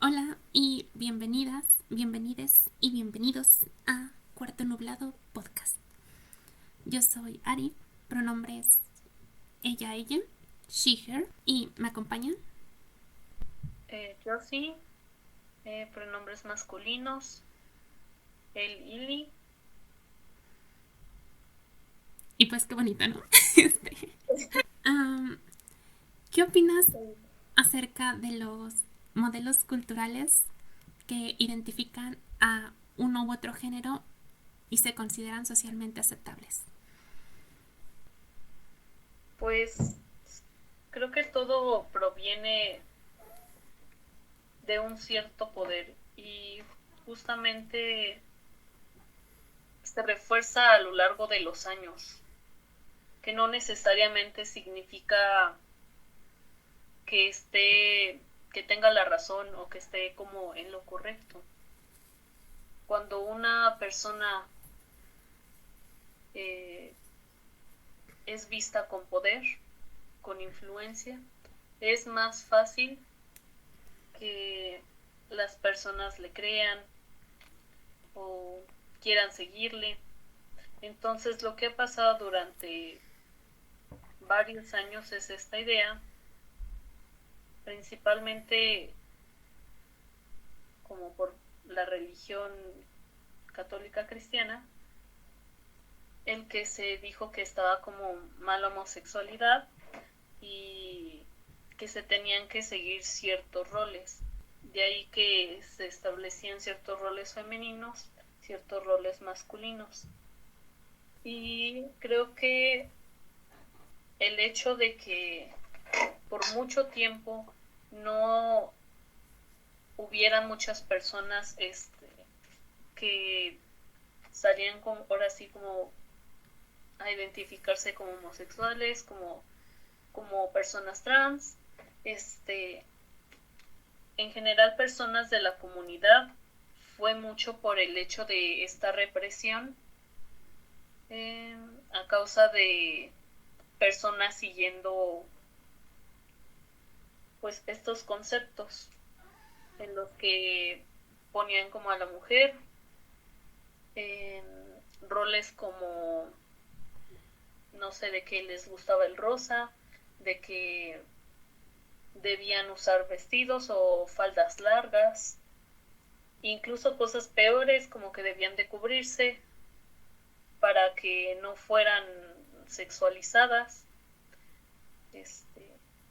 Hola y bienvenidas, bienvenides y bienvenidos a Cuarto Nublado Podcast. Yo soy Ari, pronombres ella, she, her, y me acompañan. Yo sí, pronombres masculinos, él, Ili. Y pues qué bonito, ¿no? Este, um, ¿Qué opinas acerca de los modelos culturales que identifican a uno u otro género y se consideran socialmente aceptables? Pues creo que todo proviene de un cierto poder y justamente se refuerza a lo largo de los años, que no necesariamente significa que que tenga la razón o que esté como en lo correcto. Cuando una persona eh, es vista con poder, con influencia, es más fácil que las personas le crean o quieran seguirle. Entonces lo que ha pasado durante varios años es esta idea, principalmente como por la religión católica cristiana, el que se dijo que estaba como mala homosexualidad y que se tenían que seguir ciertos roles. De ahí que se establecían ciertos roles femeninos, ciertos roles masculinos. Y creo que el hecho de que por mucho tiempo no hubiera muchas personas que salían como, ahora sí como a identificarse como homosexuales, como personas trans, este, en general personas de la comunidad, fue mucho por el hecho de esta represión eh, a causa de personas siguiendo pues estos conceptos en los que ponían como a la mujer en roles como, no sé, de que les gustaba el rosa, de que debían usar vestidos o faldas largas, incluso cosas peores como que debían de cubrirse para que no fueran sexualizadas,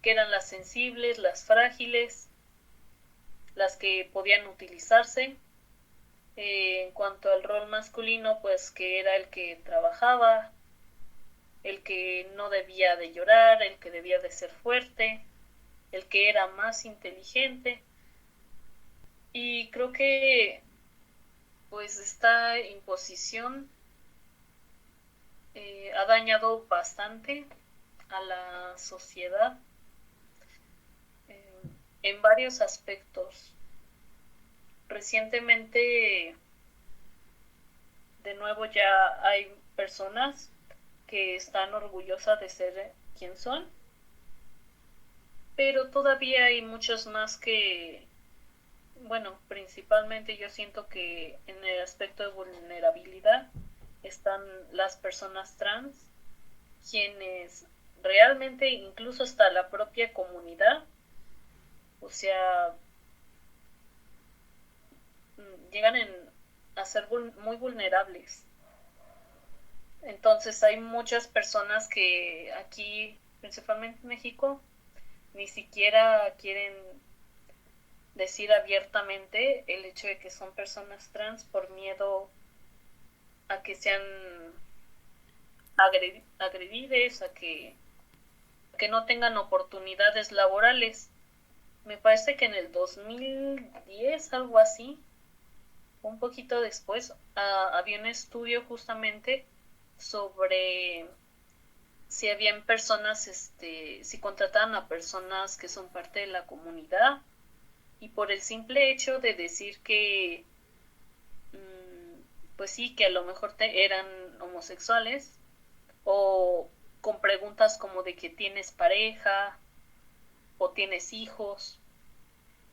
que eran las sensibles, las frágiles, las que podían utilizarse. En cuanto al rol masculino, pues que era el que trabajaba, el que no debía de llorar, el que debía de ser fuerte, el que era más inteligente. Y creo que pues esta imposición ha dañado bastante a la sociedad eh, en varios aspectos. Recientemente, de nuevo, ya hay personas que están orgullosas de ser quien son, pero todavía hay muchos más que, bueno, principalmente yo siento que en el aspecto de vulnerabilidad están las personas trans, quienes realmente incluso hasta la propia comunidad, o sea, llegan a ser muy vulnerables. Entonces hay muchas personas que aquí, principalmente en México, ni siquiera quieren decir abiertamente el hecho de que son personas trans por miedo a que sean agredides, a que no tengan oportunidades laborales. Me parece que en el 2010, algo así, un poquito después, había un estudio justamente sobre si habían personas, si contrataban a personas que son parte de la comunidad y por el simple hecho de decir que, pues sí, que a lo mejor eran homosexuales o con preguntas como de que tienes pareja o tienes hijos,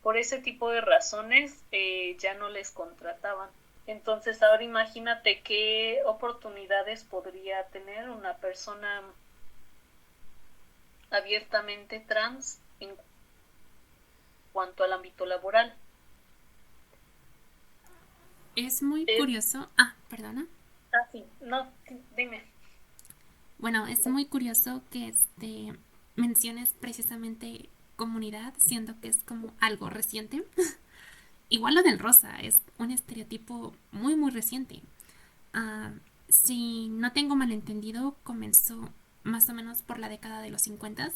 por ese tipo de razones ya no les contrataban. Entonces ahora imagínate qué oportunidades podría tener una persona abiertamente trans en cuanto al ámbito laboral. Es muy Es, curioso. Perdona. sí, no, dime. Bueno, es muy curioso que menciones precisamente comunidad, siendo que es como algo reciente. Igual lo del rosa es un estereotipo muy muy reciente. Ah, si no tengo malentendido, comenzó más o menos por la década de los 50,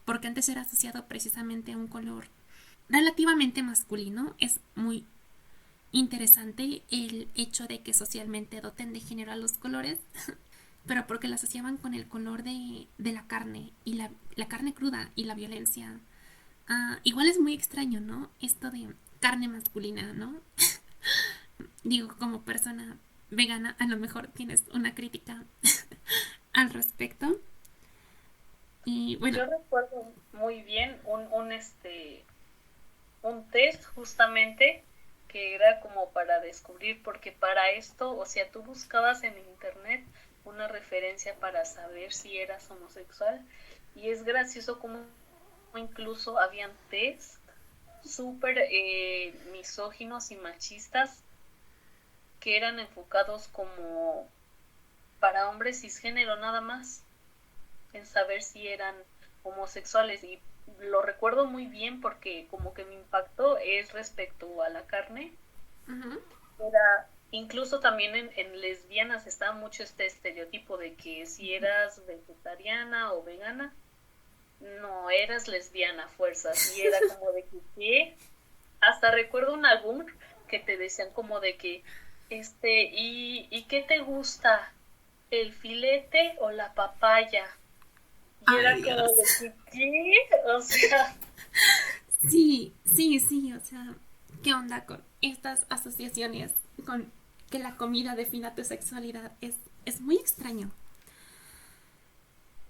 porque antes era asociado precisamente a un color relativamente masculino. Es muy interesante el hecho de que socialmente doten de género a los colores, pero porque lo asociaban con el color de la carne y la carne cruda y la violencia. Igual es muy extraño, ¿no? Esto de carne masculina, ¿no? Digo, como persona vegana, a lo mejor tienes una crítica al respecto. Y bueno. Yo recuerdo muy bien un test justamente que era como para descubrir, porque para esto, o sea, tú buscabas en internet una referencia para saber si eras homosexual, y es gracioso como incluso habían test súper misóginos y machistas que eran enfocados como para hombres cisgénero nada más, en saber si eran homosexuales. Y lo recuerdo muy bien porque como que mi impacto es respecto a la carne. Uh-huh. Era, incluso también en lesbianas estaba mucho este estereotipo de que si eras vegetariana o vegana, no eras lesbiana fuerzas. Y era como de que, ¿qué? Hasta recuerdo un álbum que te decían como de que, ¿y qué te gusta? ¿El filete o la papaya? Y Ay, era como Dios. de que, ¿qué? O sea, Sí, sí, sí, o sea, ¿qué onda con estas asociaciones con que la comida defina tu sexualidad? Es muy extraño.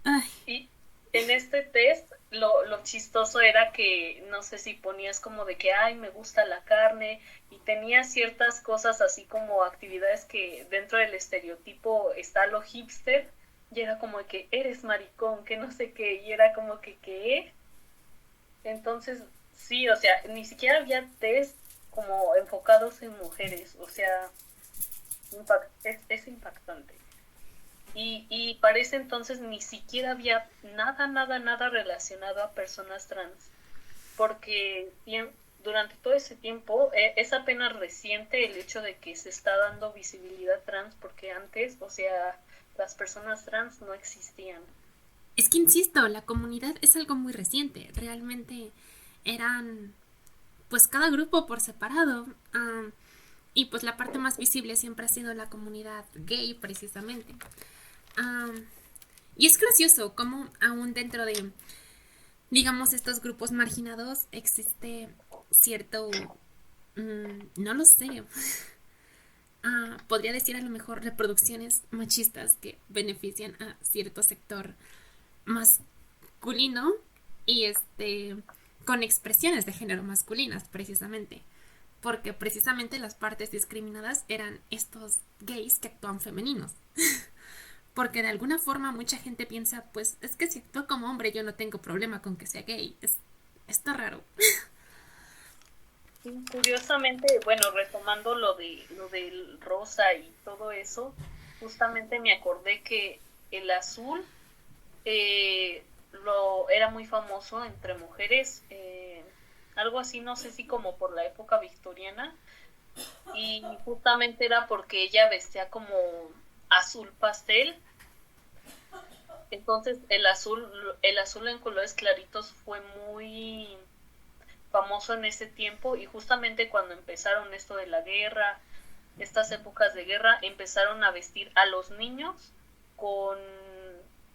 Ay, y en este test lo chistoso era que no sé si ponías como de que, ay, me gusta la carne, y tenía ciertas cosas así como actividades que dentro del estereotipo está lo hipster, y era como de que eres maricón, que no sé qué, y era como que, ¿qué? Entonces, sí, o sea, ni siquiera había test como enfocados en mujeres, o sea, es impactante. Y para ese entonces ni siquiera había nada relacionado a personas trans, porque durante todo ese tiempo es apenas reciente el hecho de que se está dando visibilidad trans, porque antes, o sea, las personas trans no existían. es que insisto, la comunidad es algo muy reciente. Realmente eran, pues, cada grupo por separado. Y pues la parte más visible siempre ha sido la comunidad gay, precisamente. Um, y es gracioso cómo aún dentro de, digamos, estos grupos marginados existe cierto, no lo sé, podría decir a lo mejor reproducciones machistas que benefician a cierto sector masculino y con expresiones de género masculinas precisamente, porque precisamente las partes discriminadas eran estos gays que actúan femeninos. Porque de alguna forma mucha gente piensa, pues es que si actúo como hombre yo no tengo problema con que sea gay. Está raro. Y curiosamente, bueno, retomando lo del rosa y todo eso, justamente me acordé que el azul era muy famoso entre mujeres, algo así, no sé si como por la época victoriana, y justamente era porque ella vestía como azul pastel. Entonces el azul en colores claritos fue muy famoso en ese tiempo, y justamente cuando empezaron esto de la guerra, estas épocas de guerra, empezaron a vestir a los niños con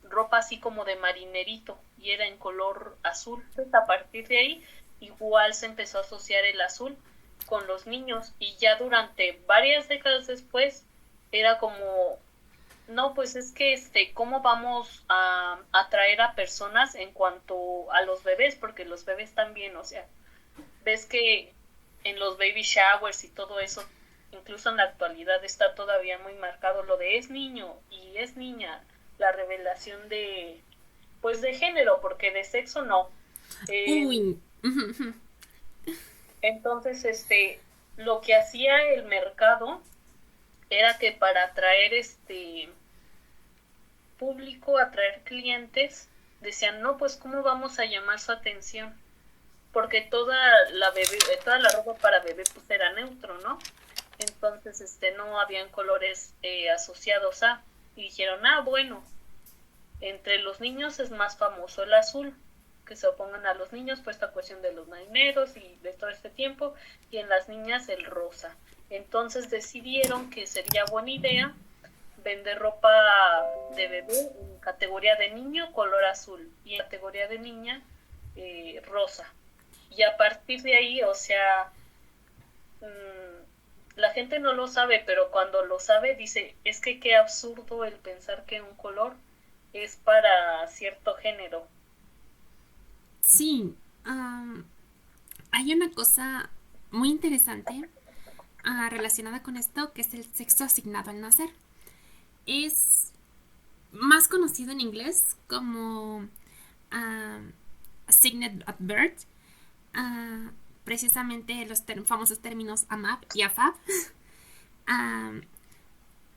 ropa así como de marinerito, y era en color azul. Entonces, a partir de ahí igual se empezó a asociar el azul con los niños, y ya durante varias décadas después era como, No, pues es que ¿cómo vamos a atraer a personas en cuanto a los bebés? Porque los bebés también, o sea, ves que en los baby showers y todo eso, incluso en la actualidad está todavía muy marcado lo de es niño y es niña, la revelación de, pues de género, porque de sexo no. Eh, Uy. entonces, lo que hacía el mercado era que para atraer público, atraer clientes, decían, no, pues cómo vamos a llamar su atención, porque toda la ropa para bebé pues era neutro, ¿no? Entonces no habían colores asociados a, y dijeron, bueno, entre los niños es más famoso el azul, que se opongan a los niños por esta cuestión de los marineros y de todo este tiempo, y en las niñas el rosa. Entonces decidieron que sería buena idea vender ropa de bebé en categoría de niño color azul y en categoría de niña rosa. Y a partir de ahí, o sea, la gente no lo sabe, pero cuando lo sabe dice, es que qué absurdo el pensar que un color es para cierto género. Sí, hay una cosa muy interesante relacionada con esto, que es el sexo asignado al nacer. Es más conocido en inglés como assigned at birth, ah, precisamente los famosos términos AMAP y AFAB, um,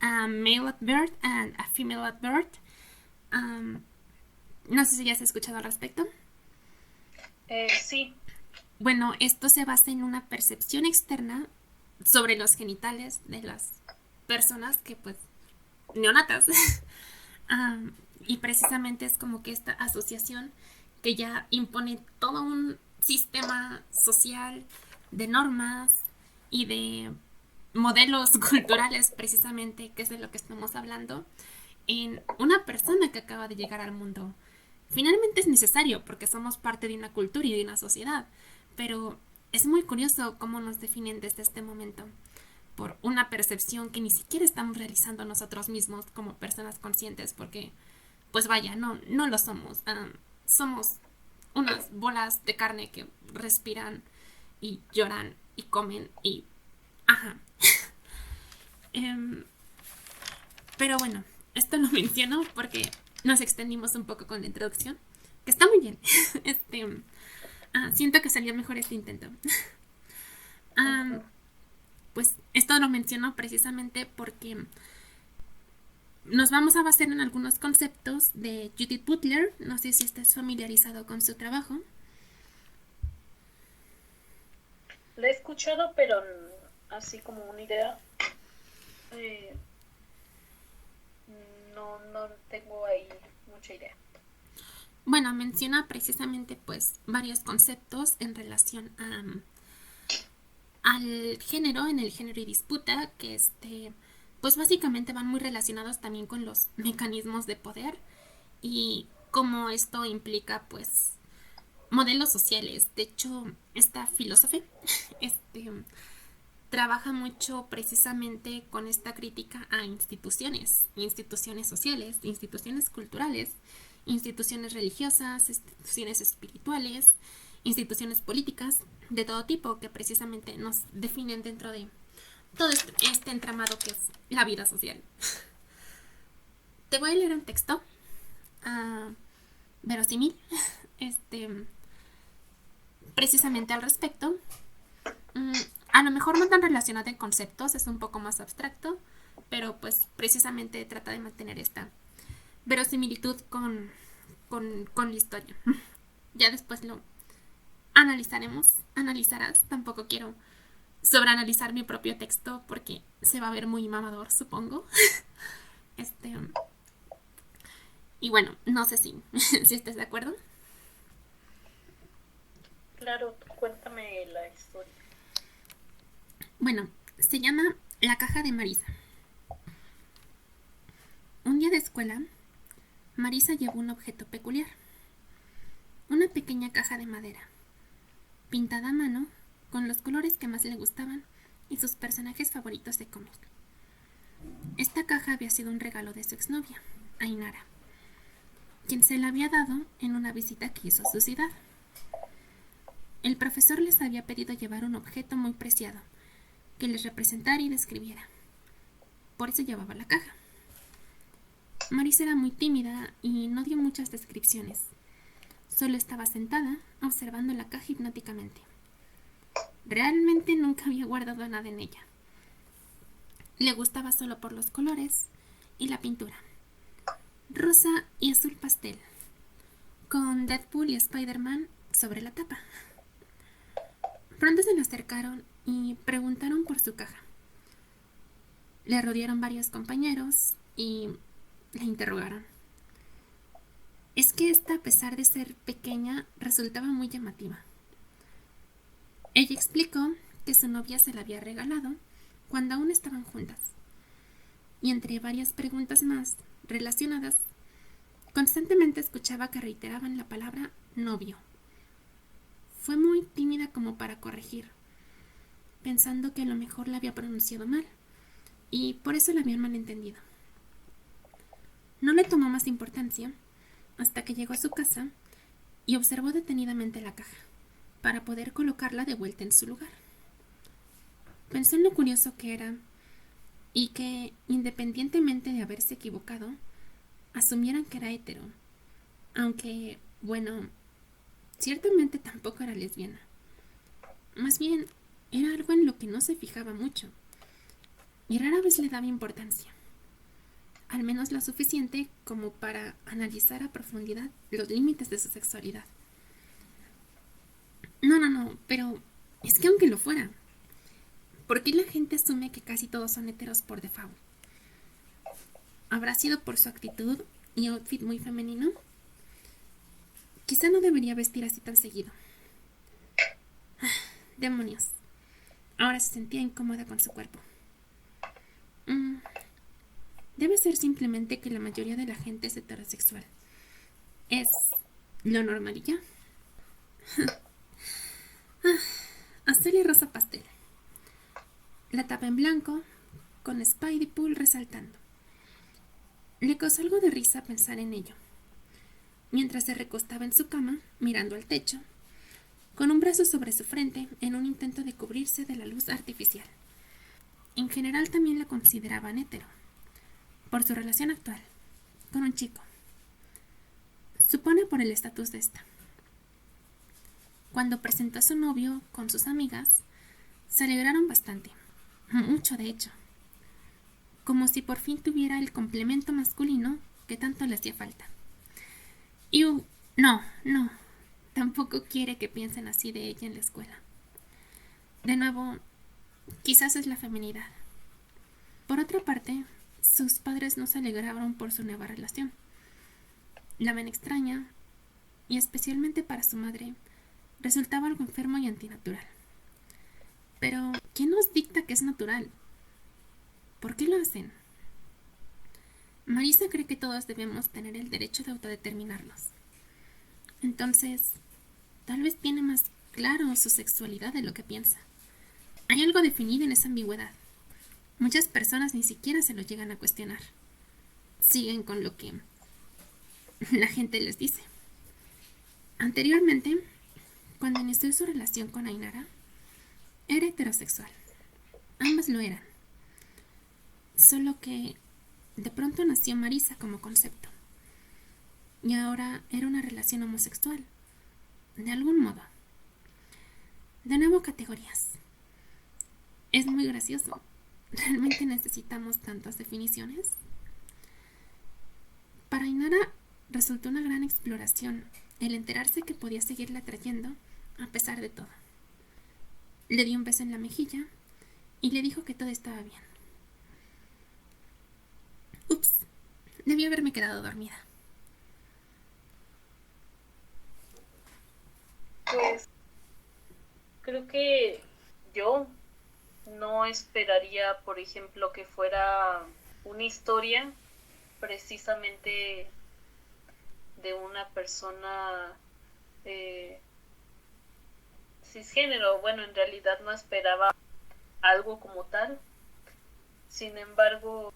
a male at birth and a female at birth. Um, no sé si ya has escuchado al respecto. Sí. Bueno, esto se basa en una percepción externa sobre los genitales de las personas que pues neonatas. um, y precisamente es como que esta asociación que ya impone todo un sistema social de normas y de modelos culturales, precisamente, que es de lo que estamos hablando, en una persona que acaba de llegar al mundo. Finalmente es necesario porque somos parte de una cultura y de una sociedad, pero es muy curioso cómo nos definen desde este momento por una percepción que ni siquiera estamos realizando nosotros mismos como personas conscientes, porque pues vaya, no lo somos. Somos unas bolas de carne que respiran y lloran y comen y ajá. Em, pero bueno, esto lo menciono porque nos extendimos un poco con la introducción, que está muy bien. Siento que salió mejor este intento. Uh-huh. Pues esto lo menciono precisamente porque nos vamos a basar en algunos conceptos de Judith Butler. No sé si estás familiarizado con su trabajo. La he escuchado, pero así como una idea, eh, no tengo ahí mucha idea. Bueno, menciona precisamente pues varios conceptos en relación al género, en el género y disputa, que pues básicamente van muy relacionados también con los mecanismos de poder y cómo esto implica pues modelos sociales. De hecho, esta filósofa trabaja mucho precisamente con esta crítica a instituciones sociales, instituciones culturales, instituciones religiosas, instituciones espirituales, instituciones políticas de todo tipo que precisamente nos definen dentro de todo este entramado que es la vida social. Te voy a leer un texto verosímil, precisamente al respecto. A lo mejor no tan relacionado en conceptos, es un poco más abstracto, pero pues precisamente trata de mantener esta verosimilitud con la historia. Ya después lo analizarás. Tampoco quiero sobreanalizar mi propio texto porque se va a ver muy mamador, supongo. Y bueno, no sé si estás de acuerdo. Claro, cuéntame la historia. Bueno, se llama La caja de Marisa. Un día de escuela, Marisa llevó un objeto peculiar. Una pequeña caja de madera, pintada a mano, con los colores que más le gustaban y sus personajes favoritos de cómic. Esta caja había sido un regalo de su exnovia, Ainara, quien se la había dado en una visita que hizo a su ciudad. El profesor les había pedido llevar un objeto muy preciado, que les representara y describiera. Por eso llevaba la caja. Marisa era muy tímida y no dio muchas descripciones. Solo estaba sentada, observando la caja hipnóticamente. Realmente nunca había guardado nada en ella. Le gustaba solo por los colores y la pintura. Rosa y azul pastel, con Deadpool y Spider-Man sobre la tapa. Pronto se le acercaron y preguntaron por su caja. Le rodearon varios compañeros y la interrogaron. Es que esta, a pesar de ser pequeña, resultaba muy llamativa. Ella explicó que su novia se la había regalado cuando aún estaban juntas. Y entre varias preguntas más relacionadas, constantemente escuchaba que reiteraban la palabra novio. Fue muy tímida como para corregir, pensando que a lo mejor la había pronunciado mal, y por eso la habían malentendido. No le tomó más importancia hasta que llegó a su casa y observó detenidamente la caja, para poder colocarla de vuelta en su lugar. Pensó en lo curioso que era y que, independientemente de haberse equivocado, asumieran que era hetero, aunque, bueno, ciertamente tampoco era lesbiana. Más bien, era algo en lo que no se fijaba mucho, y rara vez le daba importancia, al menos lo suficiente como para analizar a profundidad los límites de su sexualidad. No, pero es que aunque lo fuera, ¿por qué la gente asume que casi todos son heteros por default? ¿Habrá sido por su actitud y outfit muy femenino? Quizá no debería vestir así tan seguido. Demonios. Ahora se sentía incómoda con su cuerpo. Debe ser simplemente que la mayoría de la gente es heterosexual. Es lo normal y ya. Azul y rosa pastel. La tapa en blanco, con Spidey Pool resaltando. Le causó algo de risa pensar en ello, mientras se recostaba en su cama, mirando al techo, con un brazo sobre su frente en un intento de cubrirse de la luz artificial. En general también la consideraban hetero, por su relación actual, con un chico. Supone por el estatus de esta. Cuando presentó a su novio con sus amigas, se alegraron bastante, mucho de hecho, como si por fin tuviera el complemento masculino que tanto le hacía falta. Y no, tampoco quiere que piensen así de ella en la escuela. De nuevo, quizás es la feminidad. Por otra parte, sus padres no se alegraron por su nueva relación. La ven extraña, y especialmente para su madre, resultaba algo enfermo y antinatural. Pero, ¿quién nos dicta que es natural? ¿Por qué lo hacen? Marisa cree que todos debemos tener el derecho de autodeterminarnos. Entonces, tal vez tiene más claro su sexualidad de lo que piensa. Hay algo definido en esa ambigüedad. Muchas personas ni siquiera se lo llegan a cuestionar. Siguen con lo que la gente les dice. Anteriormente, cuando inició su relación con Ainara, era heterosexual. Ambas lo eran. Solo que de pronto nació Marisa como concepto. Y ahora era una relación homosexual. De algún modo. De nuevo categorías. Es muy gracioso. ¿Realmente necesitamos tantas definiciones? Para Ainara resultó una gran exploración el enterarse que podía seguirla atrayendo a pesar de todo. Le dio un beso en la mejilla y le dijo que todo estaba bien. Ups, debí haberme quedado dormida. Pues creo que yo no esperaría, por ejemplo, que fuera una historia precisamente de una persona cisgénero. Bueno, en realidad no esperaba algo como tal. Sin embargo,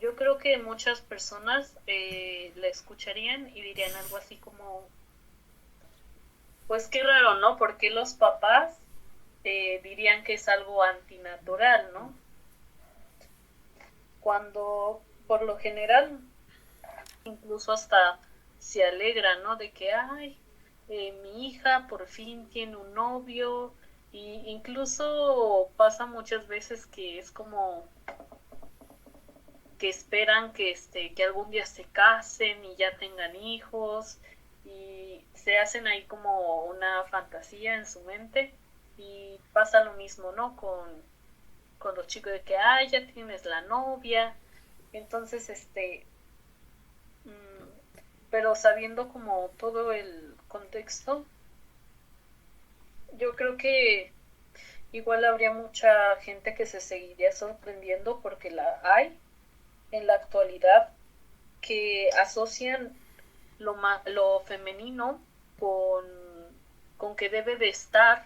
yo creo que muchas personas la escucharían y dirían algo así como, pues qué raro, ¿no? Porque los papás dirían que es algo antinatural, ¿no? Cuando por lo general incluso hasta se alegra, ¿no? De que, ay, mi hija por fin tiene un novio, y incluso pasa muchas veces que es como que esperan que algún día se casen y ya tengan hijos, y se hacen ahí como una fantasía en su mente, y pasa lo mismo, ¿no? Con los chicos de que, ay, ya tienes la novia, entonces, pero sabiendo como todo el contexto, yo creo que igual habría mucha gente que se seguiría sorprendiendo porque la hay en la actualidad, que asocian lo femenino con, con que debe de estar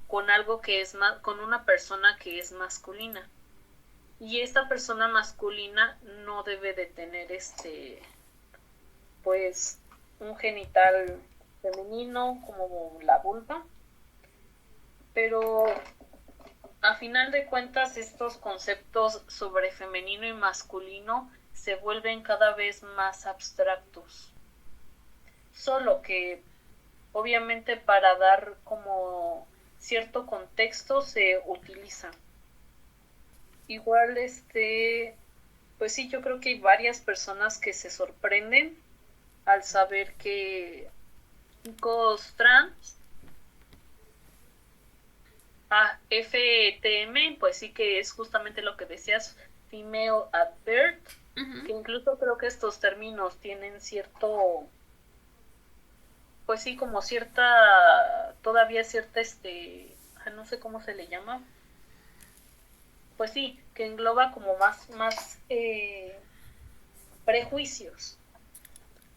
con algo que es más, con una persona que es masculina. Y esta persona masculina no debe de tener pues un genital femenino como la vulva, pero a final de cuentas estos conceptos sobre femenino y masculino se vuelven cada vez más abstractos, solo que obviamente para dar como cierto contexto se utilizan. Igual pues sí, yo creo que hay varias personas que se sorprenden al saber que chicos trans, FTM, pues sí que es justamente lo que decías, female at birth, Ujú. que incluso creo que estos términos tienen cierto, pues sí, como cierta, todavía cierta, no sé cómo se le llama, pues sí, que engloba como más prejuicios.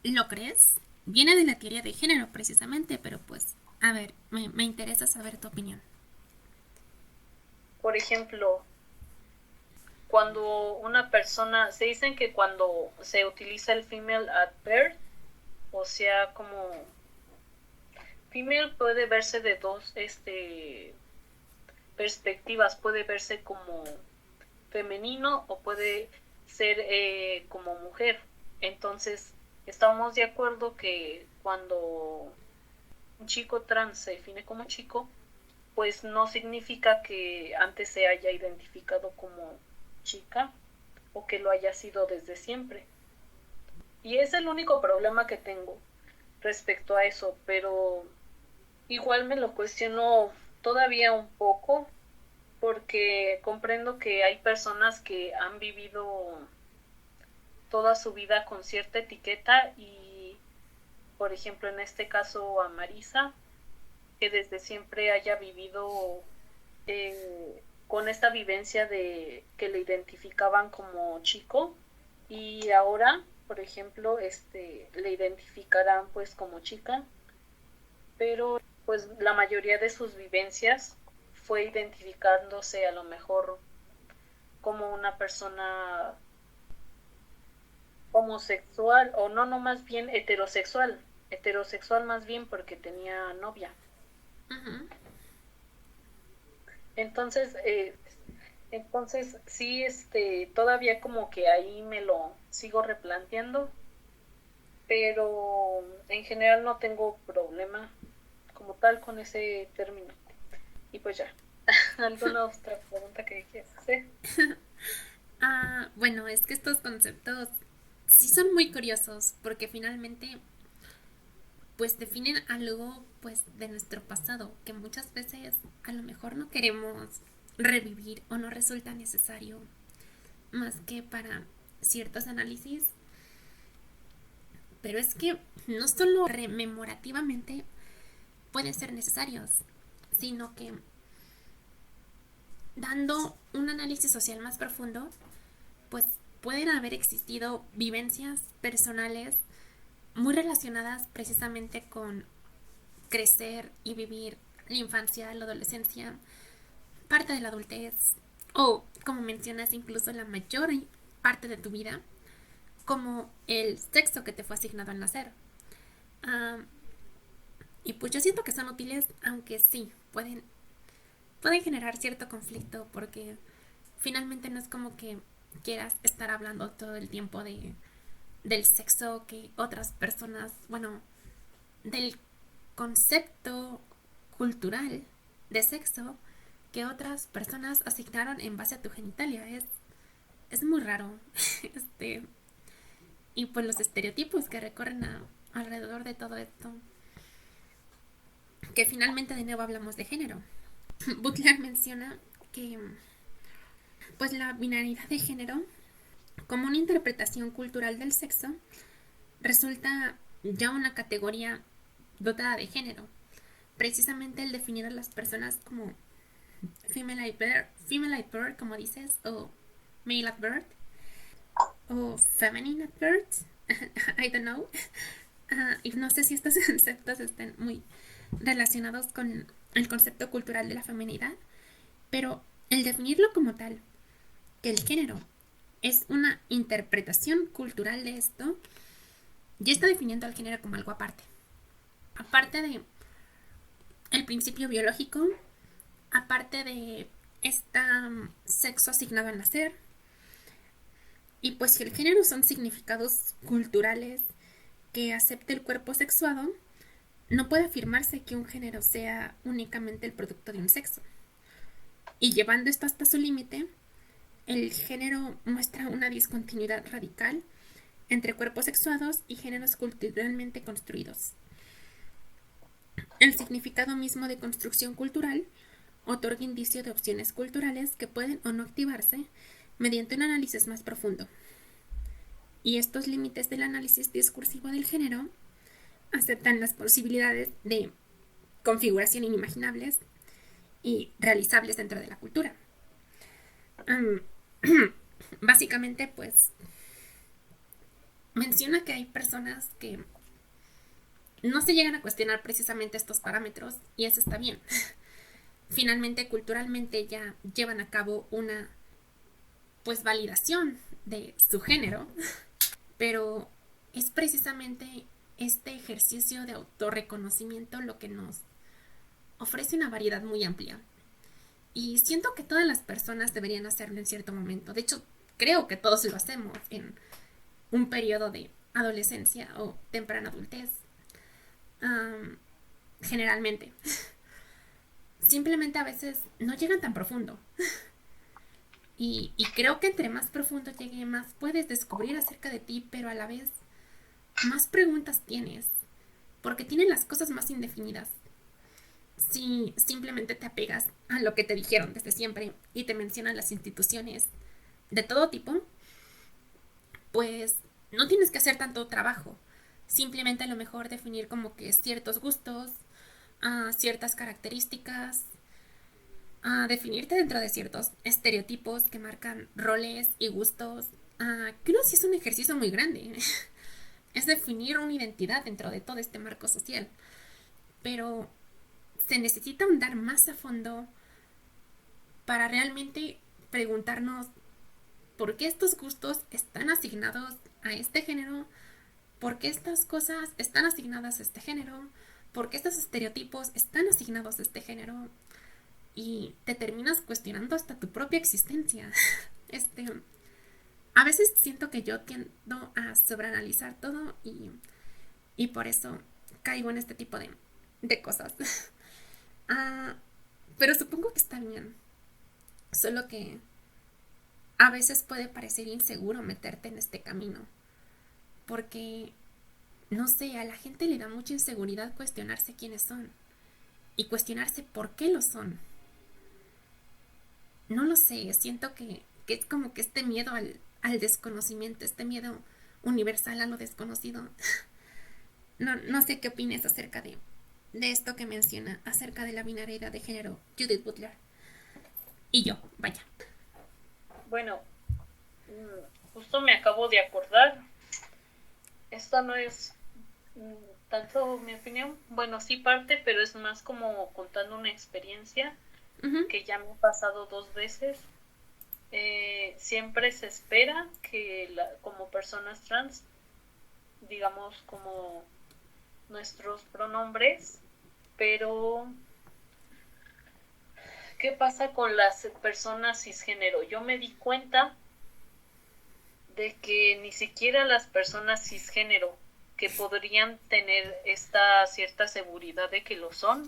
¿Lo crees? Viene de la teoría de género precisamente, pero pues, a ver, me interesa saber tu opinión. Por ejemplo, cuando una persona, se dicen que cuando se utiliza el female at birth, o sea, como female puede verse de dos perspectivas, puede verse como femenino o puede ser como mujer. Entonces, estamos de acuerdo que cuando un chico trans se define como chico, pues no significa que antes se haya identificado como chica o que lo haya sido desde siempre. Y es el único problema que tengo respecto a eso, pero igual me lo cuestiono todavía un poco porque comprendo que hay personas que han vivido toda su vida con cierta etiqueta y, por ejemplo, en este caso a Marisa, que desde siempre haya vivido con esta vivencia de que le identificaban como chico y ahora, por ejemplo, le identificarán pues como chica, pero pues la mayoría de sus vivencias fue identificándose a lo mejor como una persona homosexual o no, no más bien heterosexual más bien porque tenía novia. Ujú. Entonces, sí, todavía como que ahí me lo sigo replanteando, pero en general no tengo problema como tal con ese término. Y pues ya, ¿alguna otra pregunta que quieras hacer? Bueno, es que estos conceptos sí son muy curiosos porque finalmente pues definen algo pues de nuestro pasado que muchas veces a lo mejor no queremos revivir o no resulta necesario más que para ciertos análisis, pero es que no solo rememorativamente pueden ser necesarios, sino que dando un análisis social más profundo, pues pueden haber existido vivencias personales muy relacionadas precisamente con crecer y vivir la infancia, la adolescencia, parte de la adultez o, como mencionas, incluso la mayor parte de tu vida como el sexo que te fue asignado al nacer. Y pues yo siento que son útiles, aunque sí, pueden generar cierto conflicto porque finalmente no es como que quieras estar hablando todo el tiempo del sexo que otras personas, bueno, del concepto cultural de sexo que otras personas asignaron en base a tu genitalia. Es muy raro. este Y pues los estereotipos que recorren alrededor de todo esto, que finalmente de nuevo hablamos de género. Butler menciona que pues la binaridad de género como una interpretación cultural del sexo resulta ya una categoría dotada de género. Precisamente el definir a las personas como female at birth, como dices, o male at birth, o feminine at birth, I don't know. Y no sé si estos conceptos estén muy relacionados con el concepto cultural de la feminidad, pero el definirlo como tal, que el género es una interpretación cultural de esto, ya está definiendo al género como algo aparte. Aparte de el principio biológico, aparte de este sexo asignado al nacer, y pues si el género son significados culturales que acepte el cuerpo sexuado, no puede afirmarse que un género sea únicamente el producto de un sexo. Y llevando esto hasta su límite, el género muestra una discontinuidad radical entre cuerpos sexuados y géneros culturalmente construidos. El significado mismo de construcción cultural otorga indicio de opciones culturales que pueden o no activarse mediante un análisis más profundo. Y estos límites del análisis discursivo del género aceptan las posibilidades de configuración inimaginables y realizables dentro de la cultura. Básicamente, pues, menciona que hay personas que no se llegan a cuestionar precisamente estos parámetros y eso está bien. Finalmente, culturalmente ya llevan a cabo una, pues, validación de su género, pero es precisamente este ejercicio de autorreconocimiento lo que nos ofrece una variedad muy amplia. Y siento que todas las personas deberían hacerlo en cierto momento. De hecho, creo que todos lo hacemos en un periodo de adolescencia o temprana adultez. Generalmente. Simplemente a veces no llegan tan profundo. Y creo que entre más profundo llegue, más puedes descubrir acerca de ti, pero a la vez más preguntas tienes. Porque tienen las cosas más indefinidas. Si simplemente te apegas a lo que te dijeron desde siempre y te mencionan las instituciones de todo tipo, pues no tienes que hacer tanto trabajo. Simplemente a lo mejor definir como que ciertos gustos, ciertas características, definirte dentro de ciertos estereotipos que marcan roles y gustos. Creo que sí es un ejercicio muy grande. Es definir una identidad dentro de todo este marco social. Pero se necesita ahondar más a fondo para realmente preguntarnos por qué estos gustos están asignados a este género, por qué estas cosas están asignadas a este género, por qué estos estereotipos están asignados a este género, y te terminas cuestionando hasta tu propia existencia. A veces siento que yo tiendo a sobreanalizar todo y por eso caigo en este tipo de cosas. Pero supongo que está bien. Solo que a veces puede parecer inseguro meterte en este camino. Porque, no sé, a la gente le da mucha inseguridad cuestionarse quiénes son. Y cuestionarse por qué lo son. No lo sé, siento que es como que este miedo al desconocimiento, este miedo universal a lo desconocido. No sé qué opines acerca de esto que menciona, acerca de la binariedad de género, Judith Butler. Y yo, vaya. Bueno, justo me acabo de acordar. Esta no es tanto mi opinión. Bueno, sí parte, pero es más como contando una experiencia que ya me ha pasado 2 veces. siempre se espera que como personas trans, digamos como nuestros pronombres, pero ¿qué pasa con las personas cisgénero? Yo me di cuenta de que ni siquiera las personas cisgénero que podrían tener esta cierta seguridad de que lo son,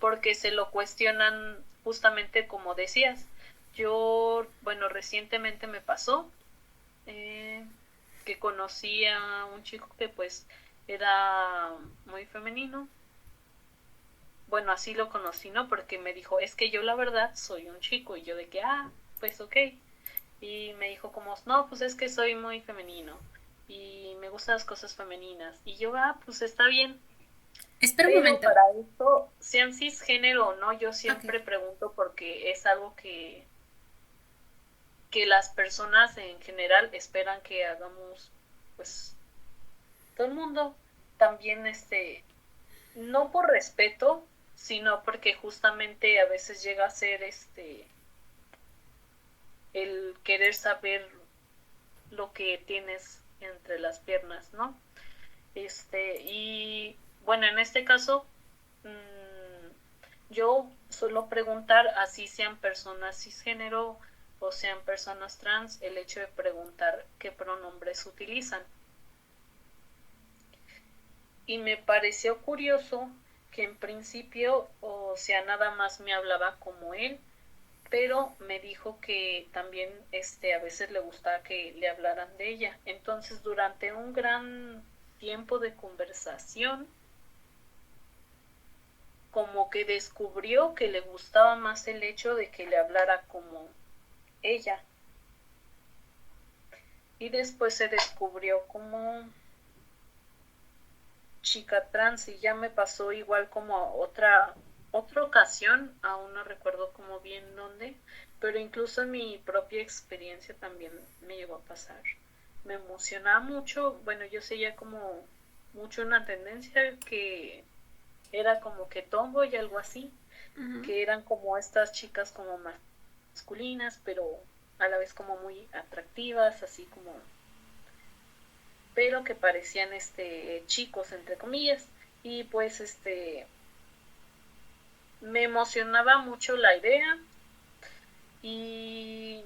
porque se lo cuestionan justamente como decías. Yo, bueno, recientemente me pasó que conocí a un chico que pues era muy femenino. Bueno, así lo conocí, ¿no? Porque me dijo, es que yo la verdad soy un chico. Y yo de que, pues ok. Y me dijo como, no, pues es que soy muy femenino. Y me gustan las cosas femeninas. Y yo, pues está bien. Espera un Pero momento. para esto, sean cisgénero o no, yo Ok. siempre pregunto porque es algo que las personas en general esperan que hagamos, pues, todo el mundo. También, no por respeto, sino porque justamente a veces llega a ser, el querer saber lo que tienes entre las piernas, ¿no? Y bueno, en este caso, yo suelo preguntar, así sean personas cisgénero o sean personas trans, el hecho de preguntar qué pronombres utilizan. Y me pareció curioso que en principio, o sea, nada más me hablaba como él, pero me dijo que también a veces le gustaba que le hablaran de ella. Entonces, durante un gran tiempo de conversación, como que descubrió que le gustaba más el hecho de que le hablara como ella. Y después se descubrió como chica trans y ya me pasó igual como a otra ocasión, aún no recuerdo como bien dónde, pero incluso en mi propia experiencia también me llegó a pasar. Me emocionaba mucho, bueno, yo seguía como mucho una tendencia que era como que tomboy y algo así, Ujú. que eran como estas chicas como masculinas, pero a la vez como muy atractivas, así como, pero que parecían chicos entre comillas. Y pues me emocionaba mucho la idea y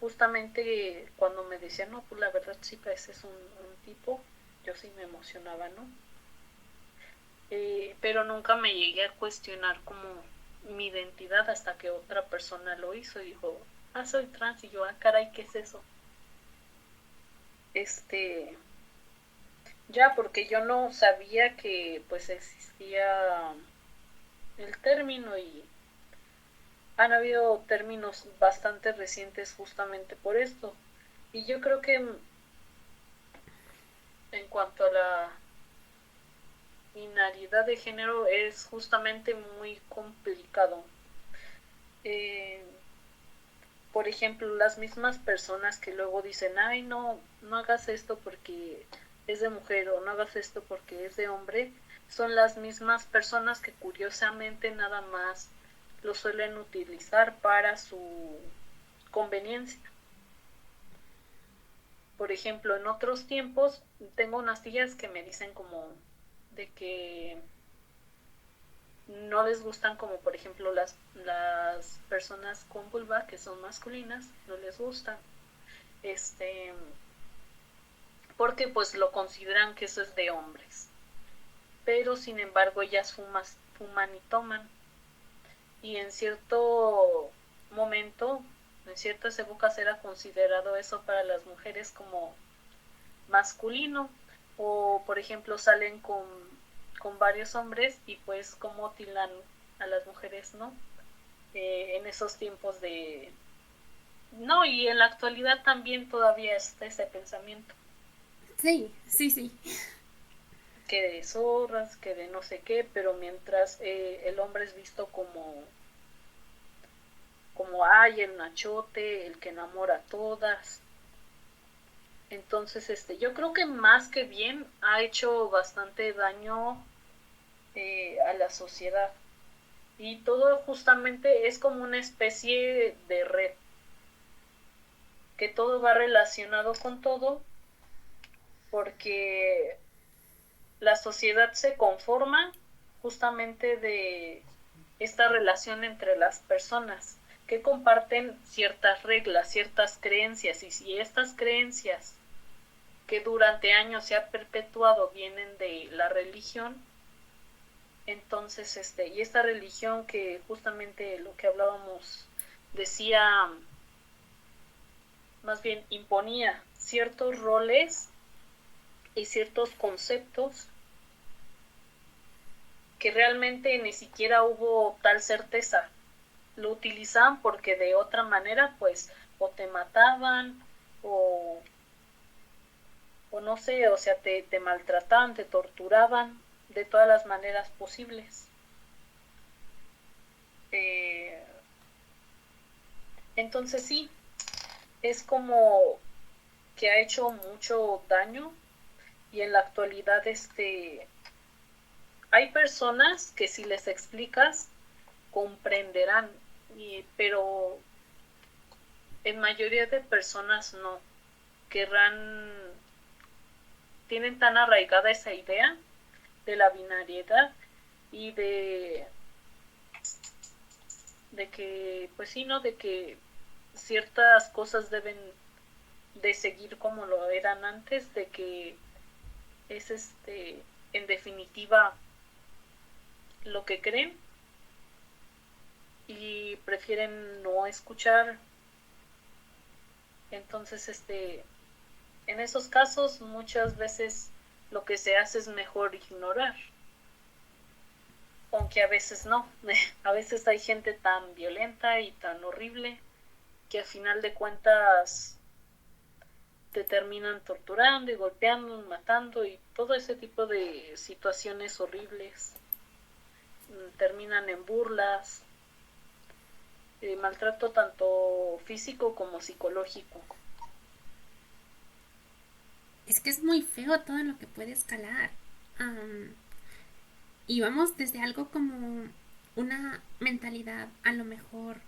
justamente cuando me decían, no, pues la verdad sí pareces un tipo, yo sí me emocionaba, ¿no? Pero nunca me llegué a cuestionar como mi identidad hasta que otra persona lo hizo y dijo, soy trans, y yo, caray, ¿qué es eso? Este, ya, porque yo no sabía que pues existía el término y han habido términos bastante recientes justamente por esto. Y yo creo que en cuanto a la binaridad de género es justamente muy complicado. Eh, por ejemplo, las mismas personas que luego dicen, ay, no, no hagas esto porque es de mujer o no hagas esto porque es de hombre, son las mismas personas que curiosamente nada más lo suelen utilizar para su conveniencia. Por ejemplo, en otros tiempos tengo unas tías que me dicen como de que no les gustan como por ejemplo las personas con vulva que son masculinas, no les gustan. Este, porque pues lo consideran que eso es de hombres. Pero sin embargo ellas fuman y toman. Y en cierto momento, en ciertas épocas era considerado eso para las mujeres como masculino. O por ejemplo salen con varios hombres y pues como tilan a las mujeres, ¿no? En esos tiempos de... No, y en la actualidad también todavía está ese pensamiento. Sí, sí, sí. Que de zorras, que de no sé qué, pero mientras el hombre es visto como ay, el nachote, el que enamora a todas. Entonces, yo creo que más que bien ha hecho bastante daño a la sociedad. Y todo justamente es como una especie de red, que todo va relacionado con todo, porque la sociedad se conforma justamente de esta relación entre las personas que comparten ciertas reglas, ciertas creencias, y si estas creencias que durante años se ha perpetuado vienen de la religión, entonces y esta religión que justamente lo que hablábamos decía, más bien imponía ciertos roles y ciertos conceptos que realmente ni siquiera hubo tal certeza. Lo utilizaban porque de otra manera pues o te mataban o no sé, o sea, te maltrataban, te torturaban de todas las maneras posibles. Entonces sí, es como que ha hecho mucho daño, y en la actualidad hay personas que si les explicas comprenderán, pero en mayoría de personas no querrán, tienen tan arraigada esa idea de la binariedad y de que, pues sí, ¿no? De que ciertas cosas deben de seguir como lo eran antes, de que es en definitiva lo que creen, y prefieren no escuchar. Entonces en esos casos muchas veces lo que se hace es mejor ignorar, aunque a veces no. A veces hay gente tan violenta y tan horrible que a final de cuentas te terminan torturando y golpeando, matando, y todo ese tipo de situaciones horribles terminan en burlas, maltrato tanto físico como psicológico. Es que es muy feo todo lo que puede escalar. Y vamos desde algo como una mentalidad a lo mejor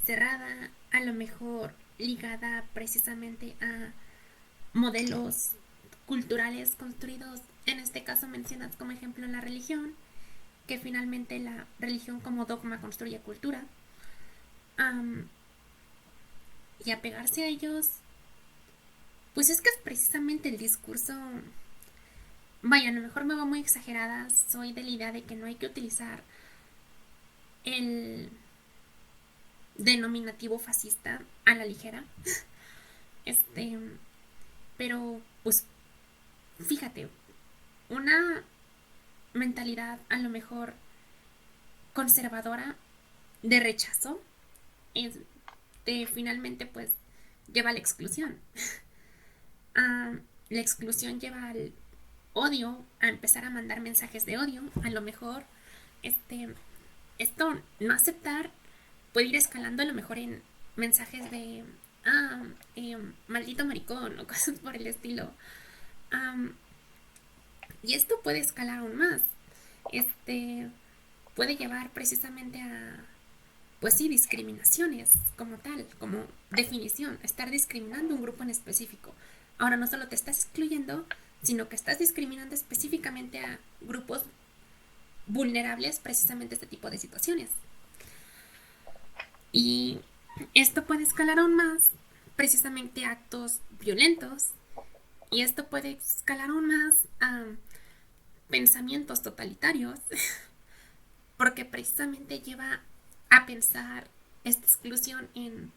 cerrada, a lo mejor ligada precisamente a modelos culturales construidos. En este caso mencionas como ejemplo la religión, que finalmente la religión como dogma construye cultura. Y apegarse a ellos, pues es que es precisamente el discurso. Vaya, a lo mejor me va muy exagerada, soy de la idea de que no hay que utilizar el denominativo fascista a la ligera. Este, pero pues fíjate, una mentalidad a lo mejor conservadora de rechazo finalmente pues lleva a la exclusión. La exclusión lleva al odio, a empezar a mandar mensajes de odio. A lo mejor esto no aceptar puede ir escalando a lo mejor en mensajes de maldito maricón o cosas por el estilo. Y esto puede escalar aún más. Puede llevar precisamente a, pues sí, discriminaciones como tal, como definición, estar discriminando a un grupo en específico. Ahora no solo te estás excluyendo, sino que estás discriminando específicamente a grupos vulnerables precisamente a este tipo de situaciones. Y esto puede escalar aún más precisamente a actos violentos, y esto puede escalar aún más a pensamientos totalitarios, porque precisamente lleva a pensar esta exclusión en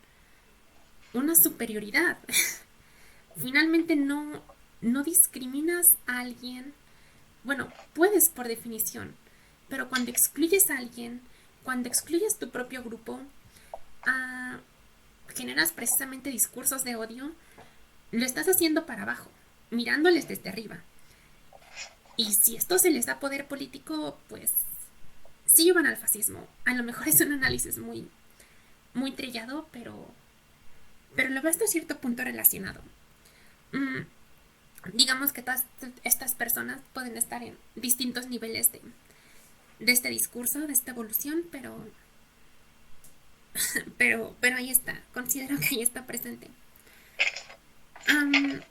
una superioridad. Finalmente no discriminas a alguien. Bueno, puedes por definición, pero cuando excluyes a alguien, cuando excluyes tu propio grupo, generas precisamente discursos de odio. Lo estás haciendo para abajo, mirándoles desde arriba. Y si esto se les da poder político, pues sí llevan al fascismo. A lo mejor es un análisis muy, muy trillado, pero lo veo hasta cierto punto relacionado. Digamos que todas estas personas pueden estar en distintos niveles de este discurso, de esta evolución, pero ahí está, considero que ahí está presente. Um,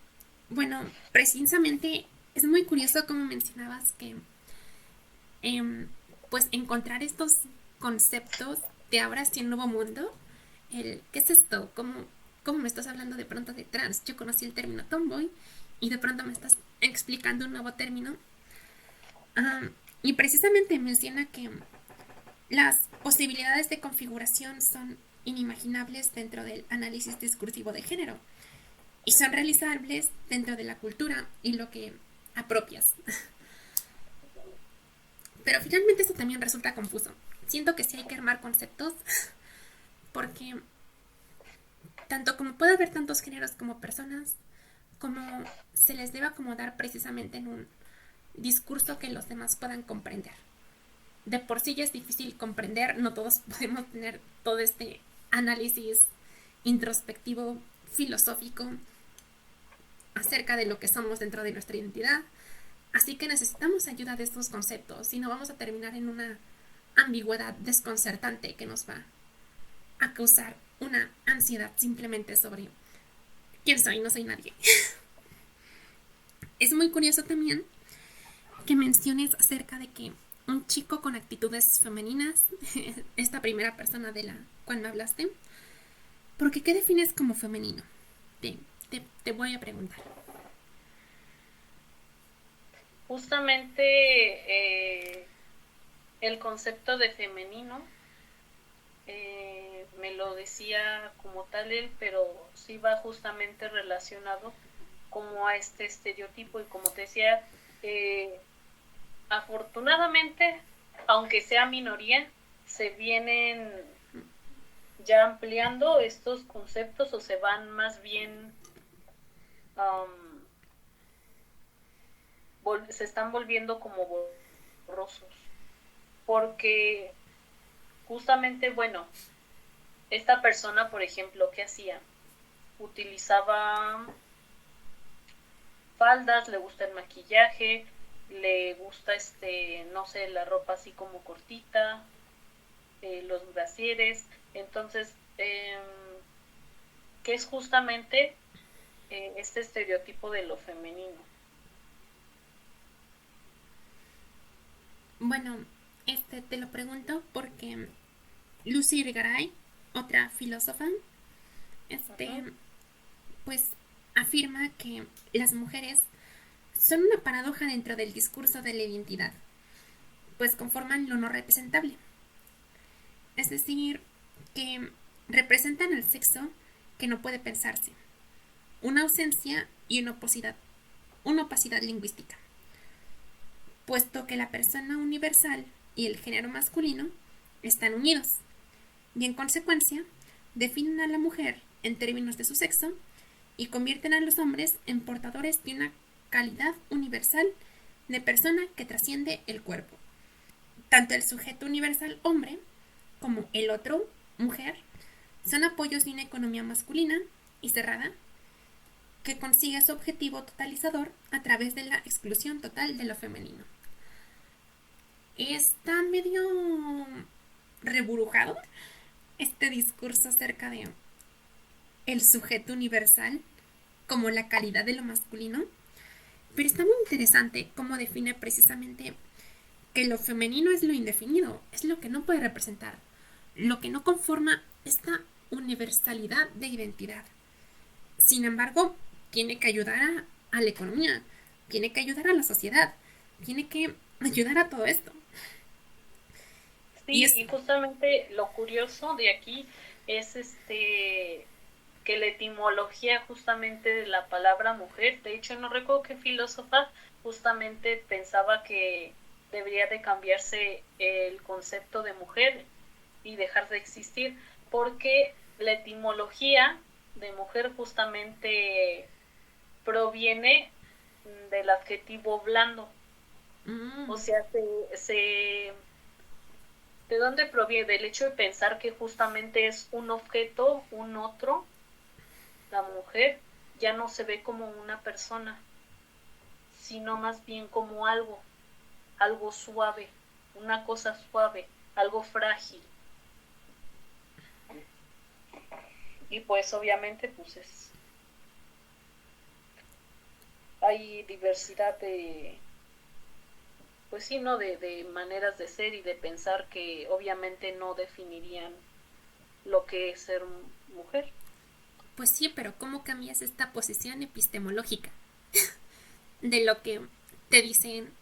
bueno, precisamente es muy curioso como mencionabas que pues encontrar estos conceptos te abra hacia un nuevo mundo. ¿Qué es esto? ¿Cómo me estás hablando de pronto de trans? Yo conocí el término tomboy y de pronto me estás explicando un nuevo término. Y precisamente menciona que las posibilidades de configuración son inimaginables dentro del análisis discursivo de género y son realizables dentro de la cultura y lo que apropias. Pero finalmente esto también resulta confuso. Siento que sí hay que armar conceptos porque tanto como puede haber tantos géneros como personas, como se les debe acomodar precisamente en un discurso que los demás puedan comprender. De por sí ya es difícil comprender, no todos podemos tener todo este análisis introspectivo, filosófico, acerca de lo que somos dentro de nuestra identidad. Así que necesitamos ayuda de estos conceptos, si no vamos a terminar en una ambigüedad desconcertante que nos va a causar una ansiedad simplemente sobre quién soy, no soy nadie. Es muy curioso también que menciones acerca de que un chico con actitudes femeninas, esta primera persona de la cual me hablaste, porque ¿qué defines como femenino? Te voy a preguntar. Justamente el concepto de femenino me lo decía como tal él, pero sí va justamente relacionado como a este estereotipo y como te decía, afortunadamente, aunque sea minoría, se vienen ya ampliando estos conceptos o se van más bien se están volviendo como borrosos porque justamente, bueno, esta persona, por ejemplo, ¿qué hacía? Utilizaba faldas, le gusta el maquillaje, le gusta no sé, la ropa así como cortita, los brasieres, entonces, que es justamente este estereotipo de lo femenino. Bueno, te lo pregunto porque Lucy Irigaray, otra filósofa, uh-huh. Pues afirma que las mujeres son una paradoja dentro del discurso de la identidad, pues conforman lo no representable. Es decir, que representan el sexo que no puede pensarse, una ausencia y una opacidad lingüística, puesto que la persona universal y el género masculino están unidos, y en consecuencia definen a la mujer en términos de su sexo y convierten a los hombres en portadores de una calidad universal de persona que trasciende el cuerpo. Tanto el sujeto universal hombre como el otro, mujer, son apoyos de una economía masculina y cerrada que consigue su objetivo totalizador a través de la exclusión total de lo femenino. Está medio reburujado este discurso acerca de el sujeto universal como la calidad de lo masculino, pero está muy interesante cómo define precisamente que lo femenino es lo indefinido, es lo que no puede representar, lo que no conforma esta universalidad de identidad. Sin embargo, tiene que ayudar a la economía, tiene que ayudar a la sociedad, tiene que ayudar a todo esto. Sí, y justamente lo curioso de aquí es que la etimología justamente de la palabra mujer, de hecho no recuerdo qué filósofa justamente pensaba que debería de cambiarse el concepto de mujer y dejar de existir, porque la etimología de mujer justamente proviene del adjetivo blando. O sea, ¿de dónde proviene? Del hecho de pensar que justamente es un objeto, un otro. La mujer ya no se ve como una persona, sino más bien como algo suave, una cosa suave, algo frágil. Y pues obviamente pues hay diversidad de, pues sí, ¿no? De maneras de ser y de pensar que obviamente no definirían lo que es ser mujer. Pues sí, pero ¿cómo cambias esta posición epistemológica de lo que te dicen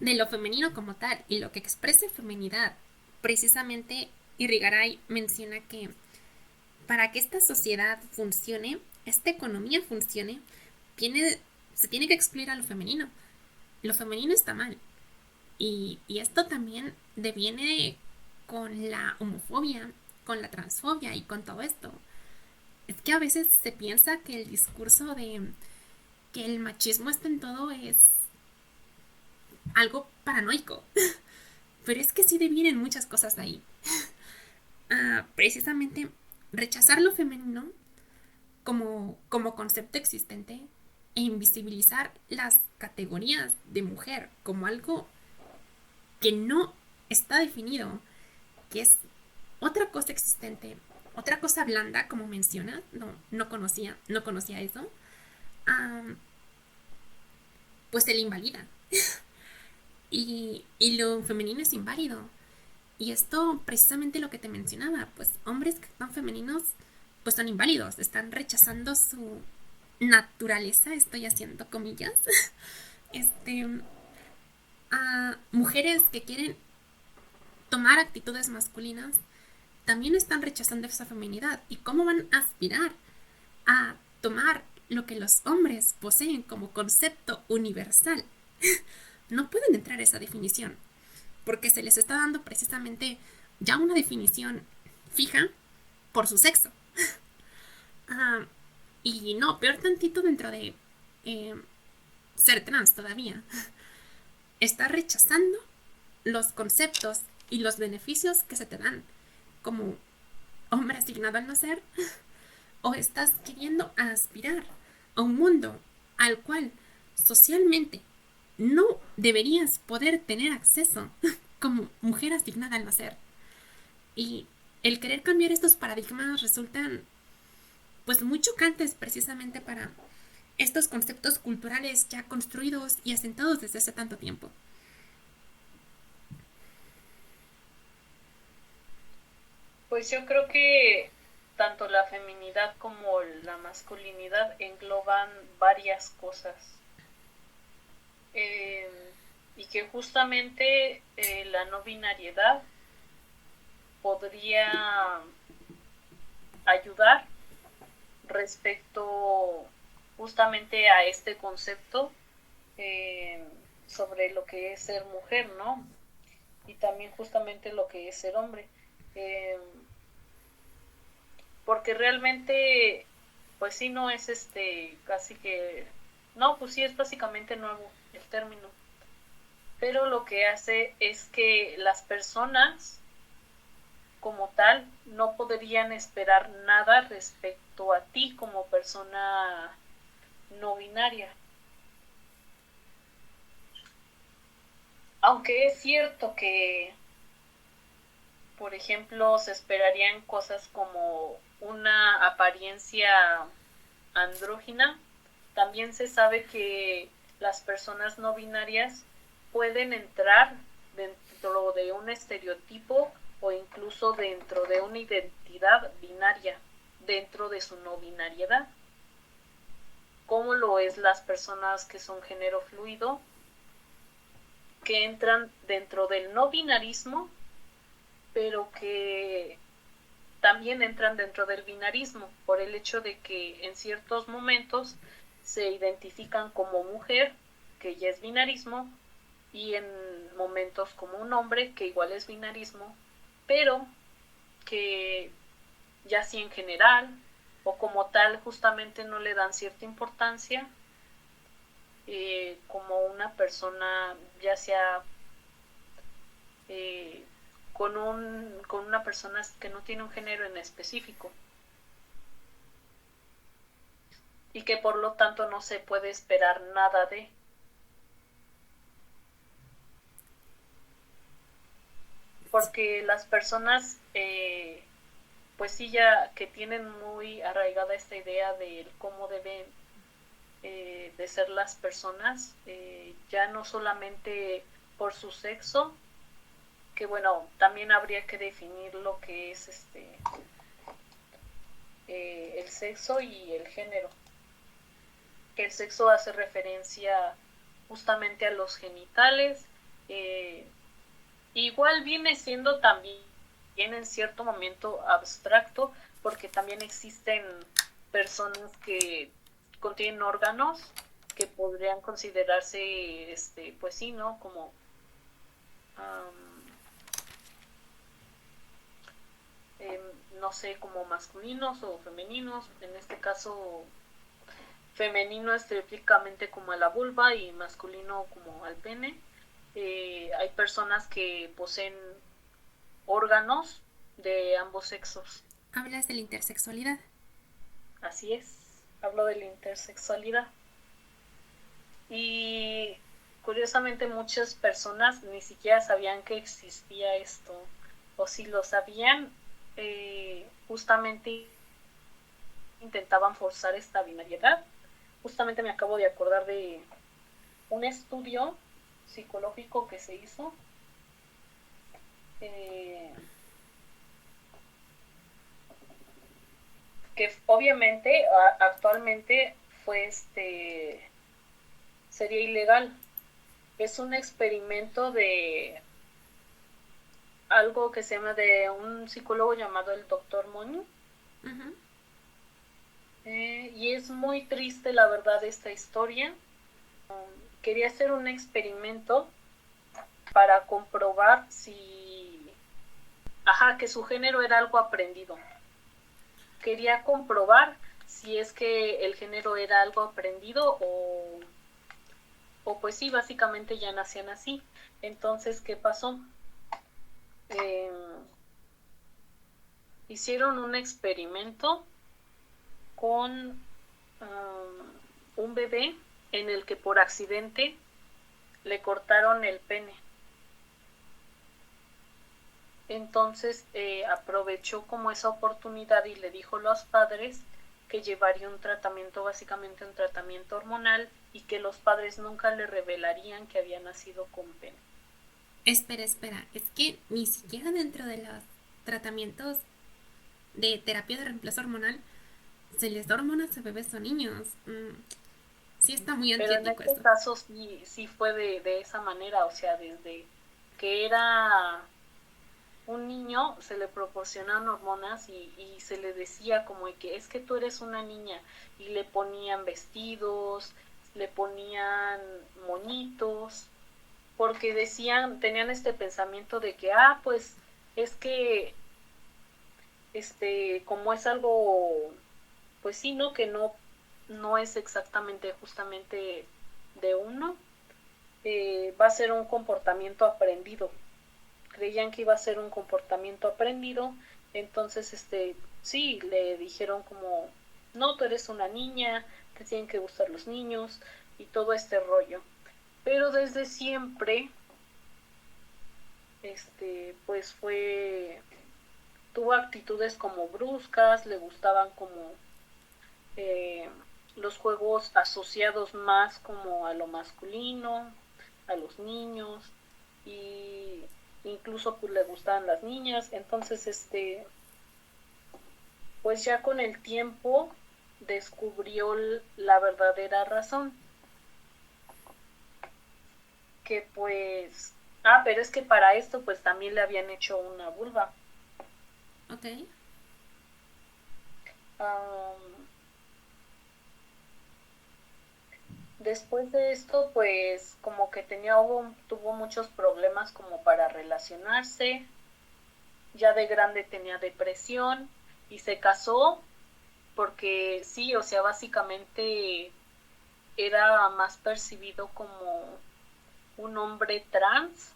de lo femenino como tal y lo que expresa feminidad? Precisamente Irigaray menciona que para que esta sociedad funcione, esta economía funcione, se tiene que excluir a lo femenino. Lo femenino está mal. Y esto también deviene con la homofobia, con la transfobia y con todo esto. Es que a veces se piensa que el discurso de que el machismo está en todo es algo paranoico. Pero es que sí devienen muchas cosas de ahí. Precisamente rechazar lo femenino como concepto existente e invisibilizar las categorías de mujer como algo que no está definido, que es otra cosa existente, otra cosa blanda, como menciona, no conocía eso, pues se le invalida. Y lo femenino es inválido. Y esto precisamente lo que te mencionaba, pues hombres que están femeninos pues son inválidos, están rechazando su naturaleza, estoy haciendo comillas, este, a mujeres que quieren tomar actitudes masculinas también están rechazando esa feminidad. ¿Y cómo van a aspirar a tomar lo que los hombres poseen como concepto universal? No pueden entrar a esa definición, porque se les está dando precisamente ya una definición fija por su sexo. Ah, y no, peor tantito dentro de eh, ser trans todavía. Está rechazando los conceptos y los beneficios que se te dan como hombre asignado al nacer, o estás queriendo aspirar a un mundo al cual socialmente no deberías poder tener acceso como mujer asignada al nacer. Y el querer cambiar estos paradigmas resultan pues muy chocantes precisamente para estos conceptos culturales ya construidos y asentados desde hace tanto tiempo. Pues yo creo que tanto la feminidad como la masculinidad engloban varias cosas. Y que justamente la no binariedad podría ayudar respecto justamente a este concepto sobre lo que es ser mujer, ¿no? Y también justamente lo que es ser hombre. Eh, porque realmente, pues sí, no es casi que, no, pues sí es básicamente nuevo el término. Pero lo que hace es que las personas como tal no podrían esperar nada respecto a ti como persona no binaria. Aunque es cierto que, por ejemplo, se esperarían cosas como una apariencia andrógina, también se sabe que las personas no binarias pueden entrar dentro de un estereotipo o incluso dentro de una identidad binaria, dentro de su no binariedad, como lo es las personas que son género fluido, que entran dentro del no binarismo, pero que también entran dentro del binarismo, por el hecho de que en ciertos momentos se identifican como mujer, que ya es binarismo, y en momentos como un hombre, que igual es binarismo, pero que ya sí en general o como tal justamente no le dan cierta importancia, como una persona ya sea con una persona que no tiene un género en específico y que por lo tanto no se puede esperar nada de. porque las personas, pues sí, ya que tienen muy arraigada esta idea de cómo deben de ser las personas, ya no solamente por su sexo, que bueno, también habría que definir lo que es el sexo y el género. El sexo hace referencia justamente a los genitales, igual viene siendo también en cierto momento abstracto, porque también existen personas que contienen órganos que podrían considerarse, pues sí, ¿no? Como, no sé, como masculinos o femeninos. En este caso, femenino estrictamente como a la vulva y masculino como al pene. Hay personas que poseen órganos de ambos sexos. Hablas de la intersexualidad. Así es, hablo de la intersexualidad. Y curiosamente muchas personas ni siquiera sabían que existía esto, o si lo sabían, justamente intentaban forzar esta binariedad. Justamente me acabo de acordar de un estudio psicológico que se hizo, que obviamente actualmente fue sería ilegal. Es un experimento de algo que se llama, de un psicólogo llamado el Dr. Moni. Uh-huh. Y es muy triste, la verdad, esta historia. Quería hacer un experimento para comprobar que su género era algo aprendido. Quería comprobar si es que el género era algo aprendido o pues sí, básicamente ya nacían así. Entonces, ¿qué pasó? Hicieron un experimento con un bebé en el que por accidente le cortaron el pene. Entonces aprovechó como esa oportunidad y le dijo a los padres que llevaría un tratamiento, básicamente un tratamiento hormonal, y que los padres nunca le revelarían que había nacido con pene. Espera, es que ni siquiera dentro de los tratamientos de terapia de reemplazo hormonal se les da hormonas a bebés o niños. Sí está muy Pero en antiético este esto. caso sí fue de esa manera, o sea, desde que era un niño se le proporcionaban hormonas y se le decía como que es que tú eres una niña, y le ponían vestidos, le ponían moñitos, porque tenían este pensamiento de que, pues es que, como es algo, pues sí, ¿no? Que no es exactamente justamente de uno, va a ser un comportamiento aprendido. Creían que iba a ser un comportamiento aprendido, entonces sí, le dijeron como, no, tú eres una niña, te tienen que gustar los niños y todo este rollo. Pero desde siempre, pues tuvo actitudes como bruscas, le gustaban como los juegos asociados más como a lo masculino, a los niños, y incluso pues le gustaban las niñas. Entonces pues ya con el tiempo descubrió la verdadera razón, que pues pero es que para esto pues también le habían hecho una vulva. Ok. Después de esto, pues como que tuvo muchos problemas como para relacionarse. Ya de grande tenía depresión y se casó porque sí, o sea, básicamente era más percibido como un hombre trans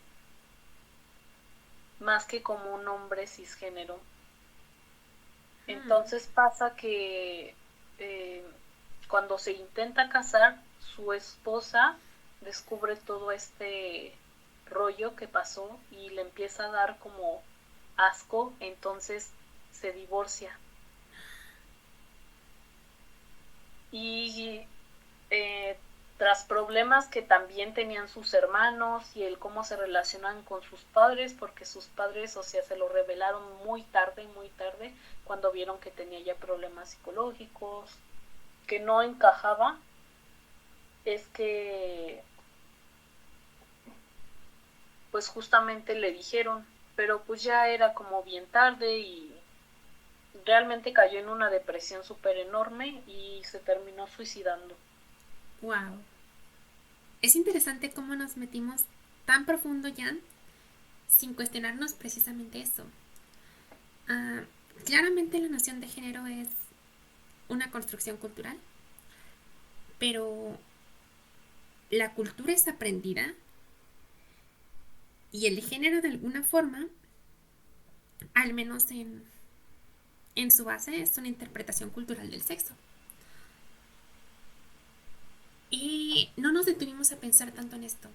más que como un hombre cisgénero. Entonces pasa que cuando se intenta casar, su esposa descubre todo este rollo que pasó y le empieza a dar como asco, entonces se divorcia. Y tras problemas que también tenían sus hermanos y el cómo se relacionan con sus padres, porque sus padres, o sea, se lo revelaron muy tarde, cuando vieron que tenía ya problemas psicológicos, que no encajaba, es que pues justamente le dijeron, pero pues ya era como bien tarde y realmente cayó en una depresión súper enorme y se terminó suicidando. Wow. Es interesante cómo nos metimos tan profundo ya sin cuestionarnos precisamente eso. Ah, claramente la noción de género es una construcción cultural, pero la cultura es aprendida y el género de alguna forma, al menos en su base, es una interpretación cultural del sexo. Y no nos detuvimos a pensar tanto en esto.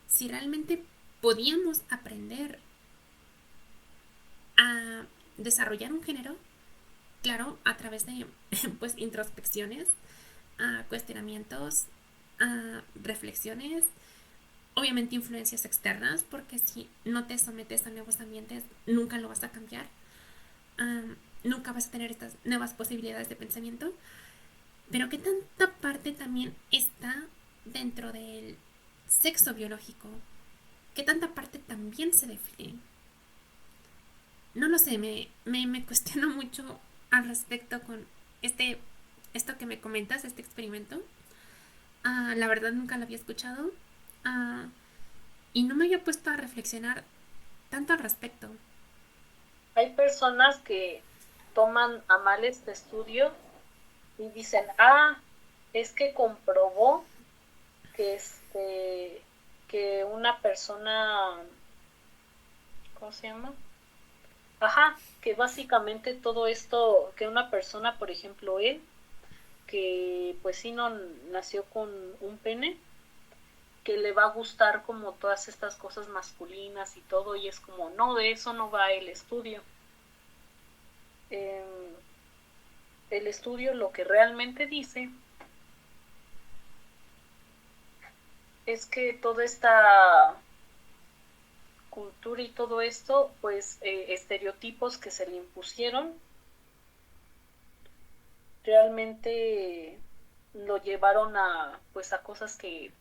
Si realmente podíamos aprender a desarrollar un género, claro, a través de pues introspecciones, cuestionamientos, reflexiones, obviamente influencias externas, porque si no te sometes a nuevos ambientes, nunca lo vas a cambiar. Nunca vas a tener estas nuevas posibilidades de pensamiento. Pero qué tanta parte también está dentro del sexo biológico, qué tanta parte también se define. No lo sé, me cuestiono mucho al respecto con esto que me comentas, este experimento. La verdad nunca lo había escuchado. Ah, y no me había puesto a reflexionar tanto al respecto. Hay personas que toman a mal este estudio y dicen, es que comprobó que que una persona, ¿cómo se llama? Que básicamente todo esto, que una persona, por ejemplo, él, que pues sí no nació con un pene, que le va a gustar como todas estas cosas masculinas y todo, y es como, no, de eso no va el estudio. El estudio lo que realmente dice es que toda esta cultura y todo esto, pues estereotipos que se le impusieron, realmente lo llevaron a pues a cosas que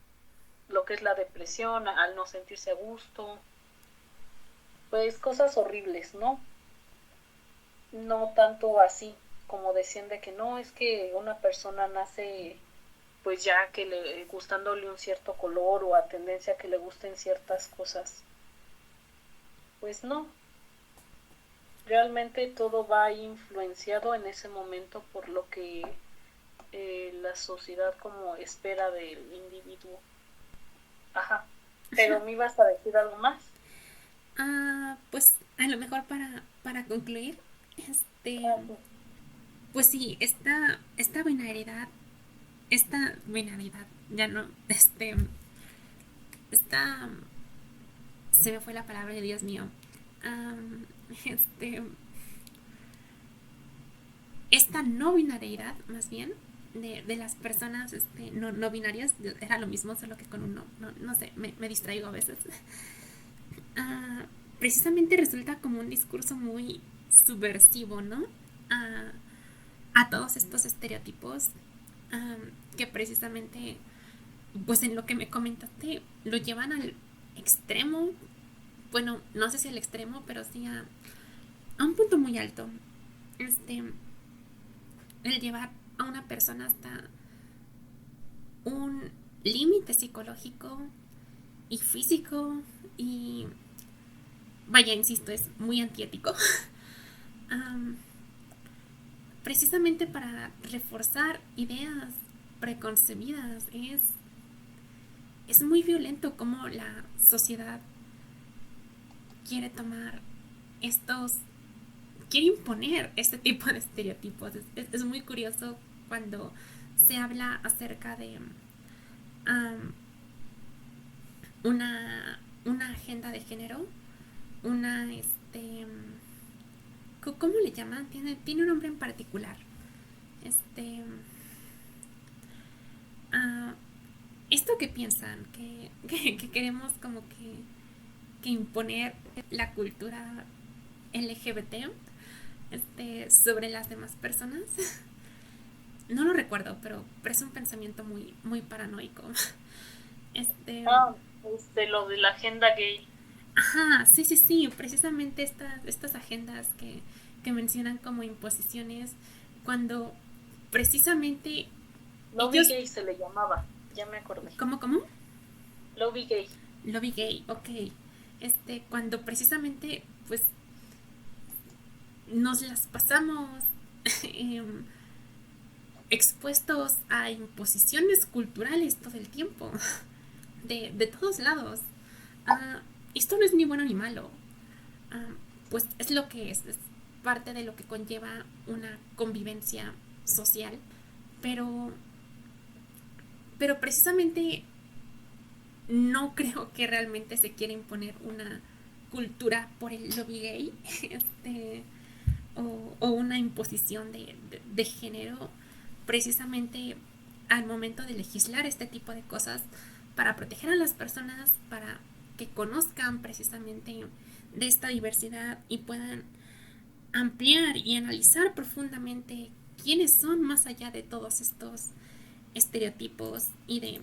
lo que es la depresión, al no sentirse a gusto, pues cosas horribles, ¿no? No tanto así como decían de que no, es que una persona nace pues ya que le gustándole un cierto color o a tendencia a que le gusten ciertas cosas. Pues no, realmente todo va influenciado en ese momento por lo que la sociedad como espera del individuo. Ajá. Pero me ibas a decir algo más. Pues a lo mejor para concluir, Sí. pues sí, esta binaridad, ya no, esta, se me fue la palabra de Dios mío, um, este, esta no binariedad, más bien, de las personas no binarias, era lo mismo, solo que con un no sé, me distraigo a veces. Uh, Precisamente resulta como un discurso muy subversivo, ¿no? Uh, a todos estos estereotipos que precisamente, pues en lo que me comentaste, lo llevan al extremo. Bueno, no sé si al extremo, pero sí a un punto muy alto. El llevar a una persona hasta un límite psicológico y físico y vaya, insisto, es muy antiético. um, Precisamente para reforzar ideas preconcebidas. Es muy violento cómo la sociedad quiere tomar estos, quiere imponer este tipo de estereotipos. Es muy curioso cuando se habla acerca de um, una, una agenda de género, una, ¿cómo le llaman? Tiene un nombre en particular. Este, ah, esto que piensan, que queremos como que imponer la cultura LGBT sobre las demás personas. No lo recuerdo, pero es un pensamiento muy, muy paranoico. Este, Ah, lo de la agenda gay. ajá, sí, sí, sí, precisamente estas agendas que mencionan como imposiciones, cuando precisamente Lobby ellos, gay se le llamaba, ya me acordé. ¿cómo? Lobby gay. Lobby gay, ok. Cuando precisamente, pues, nos las pasamos em, expuestos a imposiciones culturales todo el tiempo, de todos lados. Ah, esto no es ni bueno ni malo. Ah, pues es lo que es parte de lo que conlleva una convivencia social, pero, pero precisamente no creo que realmente se quiera imponer una cultura por el lobby gay, o una imposición de género, precisamente al momento de legislar este tipo de cosas para proteger a las personas, para que conozcan precisamente de esta diversidad y puedan ampliar y analizar profundamente quiénes son más allá de todos estos estereotipos y de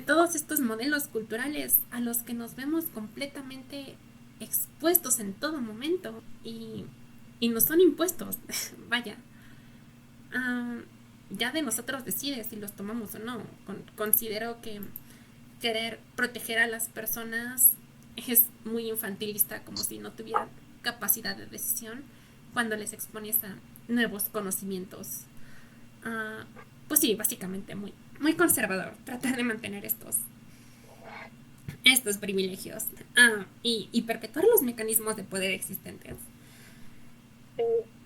todos estos modelos culturales a los que nos vemos completamente expuestos en todo momento y nos son impuestos. Vaya, uh, ya de nosotros decide si los tomamos o no. Considero que querer proteger a las personas es muy infantilista, como si no tuvieran capacidad de decisión cuando les expones a nuevos conocimientos. Uh, pues sí, básicamente muy, muy conservador tratar de mantener estos privilegios, y perpetuar los mecanismos de poder existentes.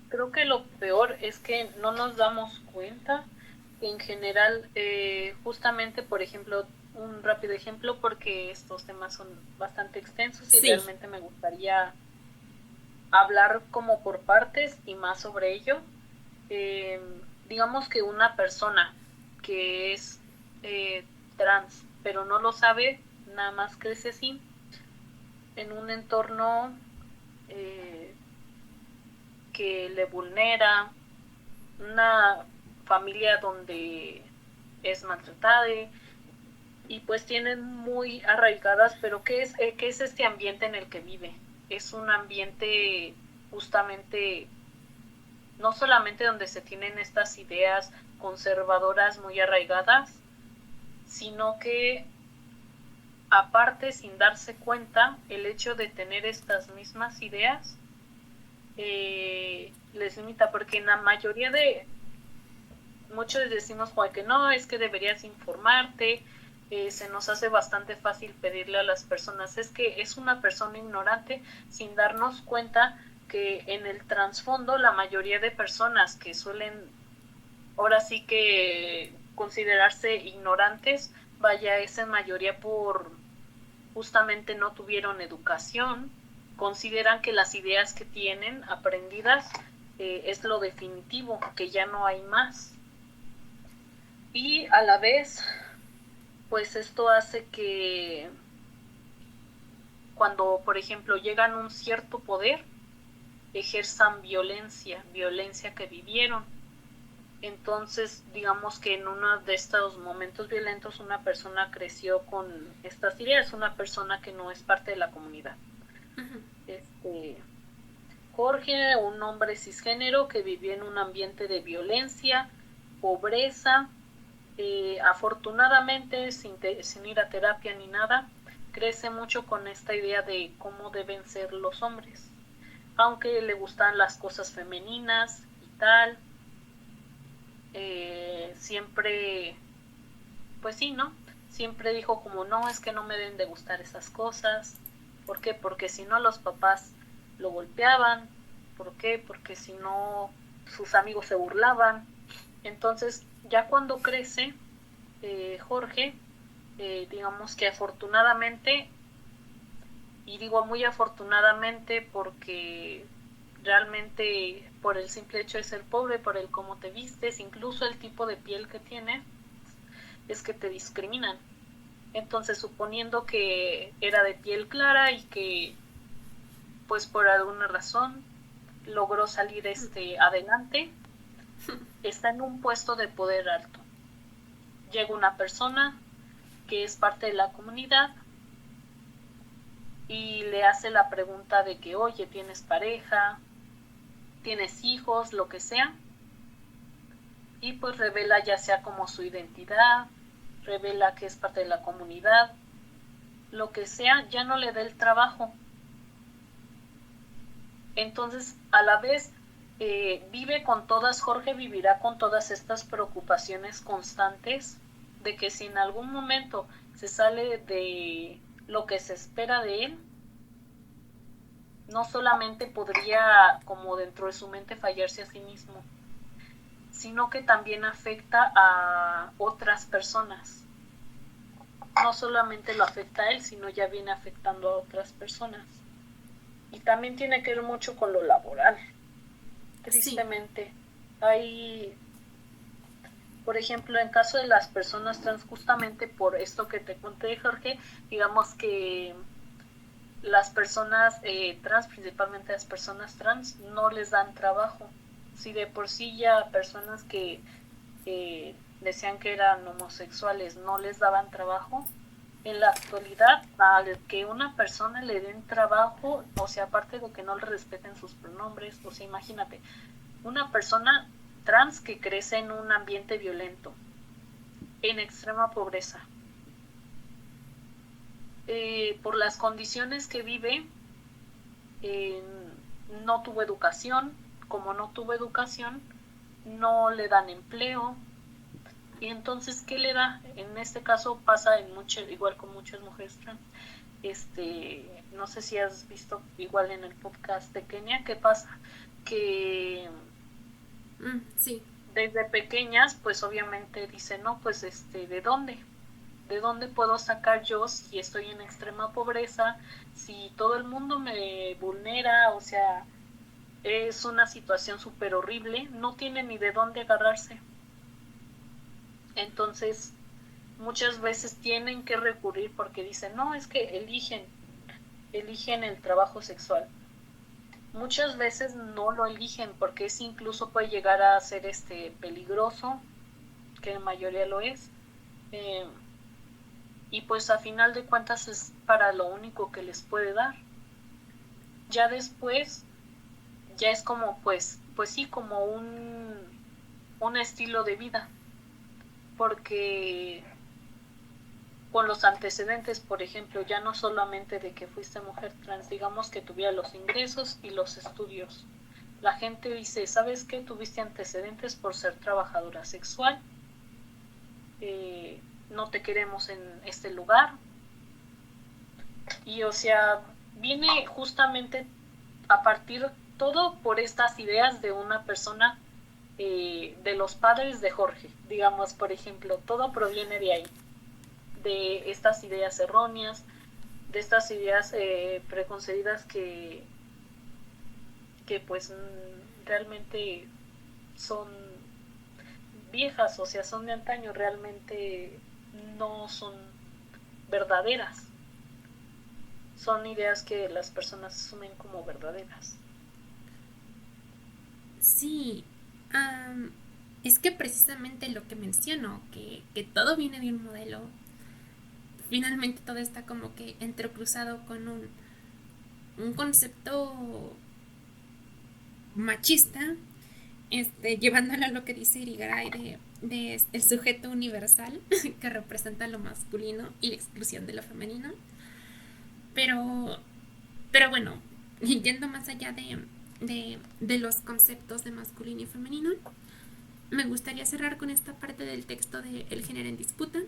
Creo que lo peor es que no nos damos cuenta que en general, justamente, por ejemplo, un rápido ejemplo, porque estos temas son bastante extensos y Sí. realmente me gustaría hablar como por partes y más sobre ello. Digamos que una persona que es trans, pero no lo sabe, nada más crece así, en un entorno que le vulnera, una familia donde es maltratada y pues tienen muy arraigadas, pero ¿qué es este ambiente en el que vive? Es un ambiente justamente no solamente donde se tienen estas ideas conservadoras muy arraigadas, sino que aparte, sin darse cuenta, el hecho de tener estas mismas ideas les limita, porque en la mayoría de muchos decimos que no, es que deberías informarte, se nos hace bastante fácil pedirle a las personas, es que es una persona ignorante sin darnos cuenta que en el trasfondo la mayoría de personas que suelen ahora sí que considerarse ignorantes, vaya, es en mayoría por justamente no tuvieron educación, consideran que las ideas que tienen aprendidas es lo definitivo, que ya no hay más. Y a la vez, pues esto hace que cuando, por ejemplo, llegan a un cierto poder, ejerzan violencia que vivieron. Entonces, digamos que en uno de estos momentos violentos una persona creció con estas ideas, una persona que no es parte de la comunidad. Jorge, un hombre cisgénero que vivió en un ambiente de violencia, pobreza, afortunadamente sin ir a terapia ni nada, crece mucho con esta idea de cómo deben ser los hombres, aunque le gustan las cosas femeninas y tal, siempre, pues sí, ¿no? Siempre dijo como, no, es que no me deben de gustar esas cosas. ¿Por qué? Porque si no los papás lo golpeaban. ¿Por qué? Porque si no sus amigos se burlaban. Entonces, ya cuando crece, Jorge digamos que afortunadamente, y digo muy afortunadamente porque realmente por el simple hecho de ser pobre, por el cómo te vistes, incluso el tipo de piel que tienes, es que te discriminan. Entonces, suponiendo que era de piel clara y que pues por alguna razón logró salir adelante, está en un puesto de poder alto. Llega una persona que es parte de la comunidad y le hace la pregunta de que, oye, ¿tienes pareja? ¿Tienes hijos? Lo que sea. Y pues revela ya sea como su identidad, revela que es parte de la comunidad, lo que sea, ya no le da el trabajo. Entonces, a la vez, vive con todas, Jorge vivirá con todas estas preocupaciones constantes de que si en algún momento se sale de lo que se espera de él, no solamente podría, como dentro de su mente, fallarse a sí mismo, sino que también afecta a otras personas. No solamente lo afecta a él, sino ya viene afectando a otras personas. Y también tiene que ver mucho con lo laboral. Sí. Tristemente, hay, por ejemplo, en caso de las personas trans, justamente por esto que te conté, Jorge, digamos que las personas trans, principalmente las personas trans, no les dan trabajo. Si de por sí ya personas que decían que eran homosexuales no les daban trabajo, en la actualidad, al que una persona le den trabajo, o sea, aparte de que no le respeten sus pronombres, o sea, imagínate, una persona trans que crece en un ambiente violento, en extrema pobreza, por las condiciones que vive, eh, no tuvo educación, como no tuvo educación, no le dan empleo, y entonces, ¿qué le da? En este caso pasa en igual con muchas mujeres trans. No sé si has visto igual en el podcast de Kenia, ¿qué pasa? Que Sí. desde pequeñas, pues obviamente dicen, no, pues ¿de dónde? ¿De dónde puedo sacar yo si estoy en extrema pobreza? Si todo el mundo me vulnera, o sea, es una situación súper horrible, no tienen ni de dónde agarrarse. Entonces, muchas veces tienen que recurrir porque dicen, no, es que eligen el trabajo sexual. Muchas veces no lo eligen porque es incluso puede llegar a ser peligroso, que en mayoría lo es. Y pues a final de cuentas es para lo único que les puede dar. Ya después, ya es como pues sí, como un estilo de vida. Porque con los antecedentes, por ejemplo, ya no solamente de que fuiste mujer trans, digamos que tuviera los ingresos y los estudios. La gente dice, ¿sabes qué? Tuviste antecedentes por ser trabajadora sexual, no te queremos en este lugar. Y o sea, viene justamente a partir todo por estas ideas de una persona, de los padres de Jorge, digamos, por ejemplo, todo proviene de ahí, de estas ideas erróneas, de estas ideas preconcebidas que pues realmente son viejas, o sea, son de antaño, realmente no son verdaderas. Son ideas que las personas asumen como verdaderas. Sí. am, es que precisamente lo que menciono, que todo viene de un modelo, finalmente todo está como que entrecruzado con un concepto machista, llevándolo a lo que dice Irigaray de el sujeto universal que representa lo masculino y la exclusión de lo femenino. Pero, pero bueno, yendo más allá de los conceptos de masculino y femenino, me gustaría cerrar con esta parte del texto de El género en disputa.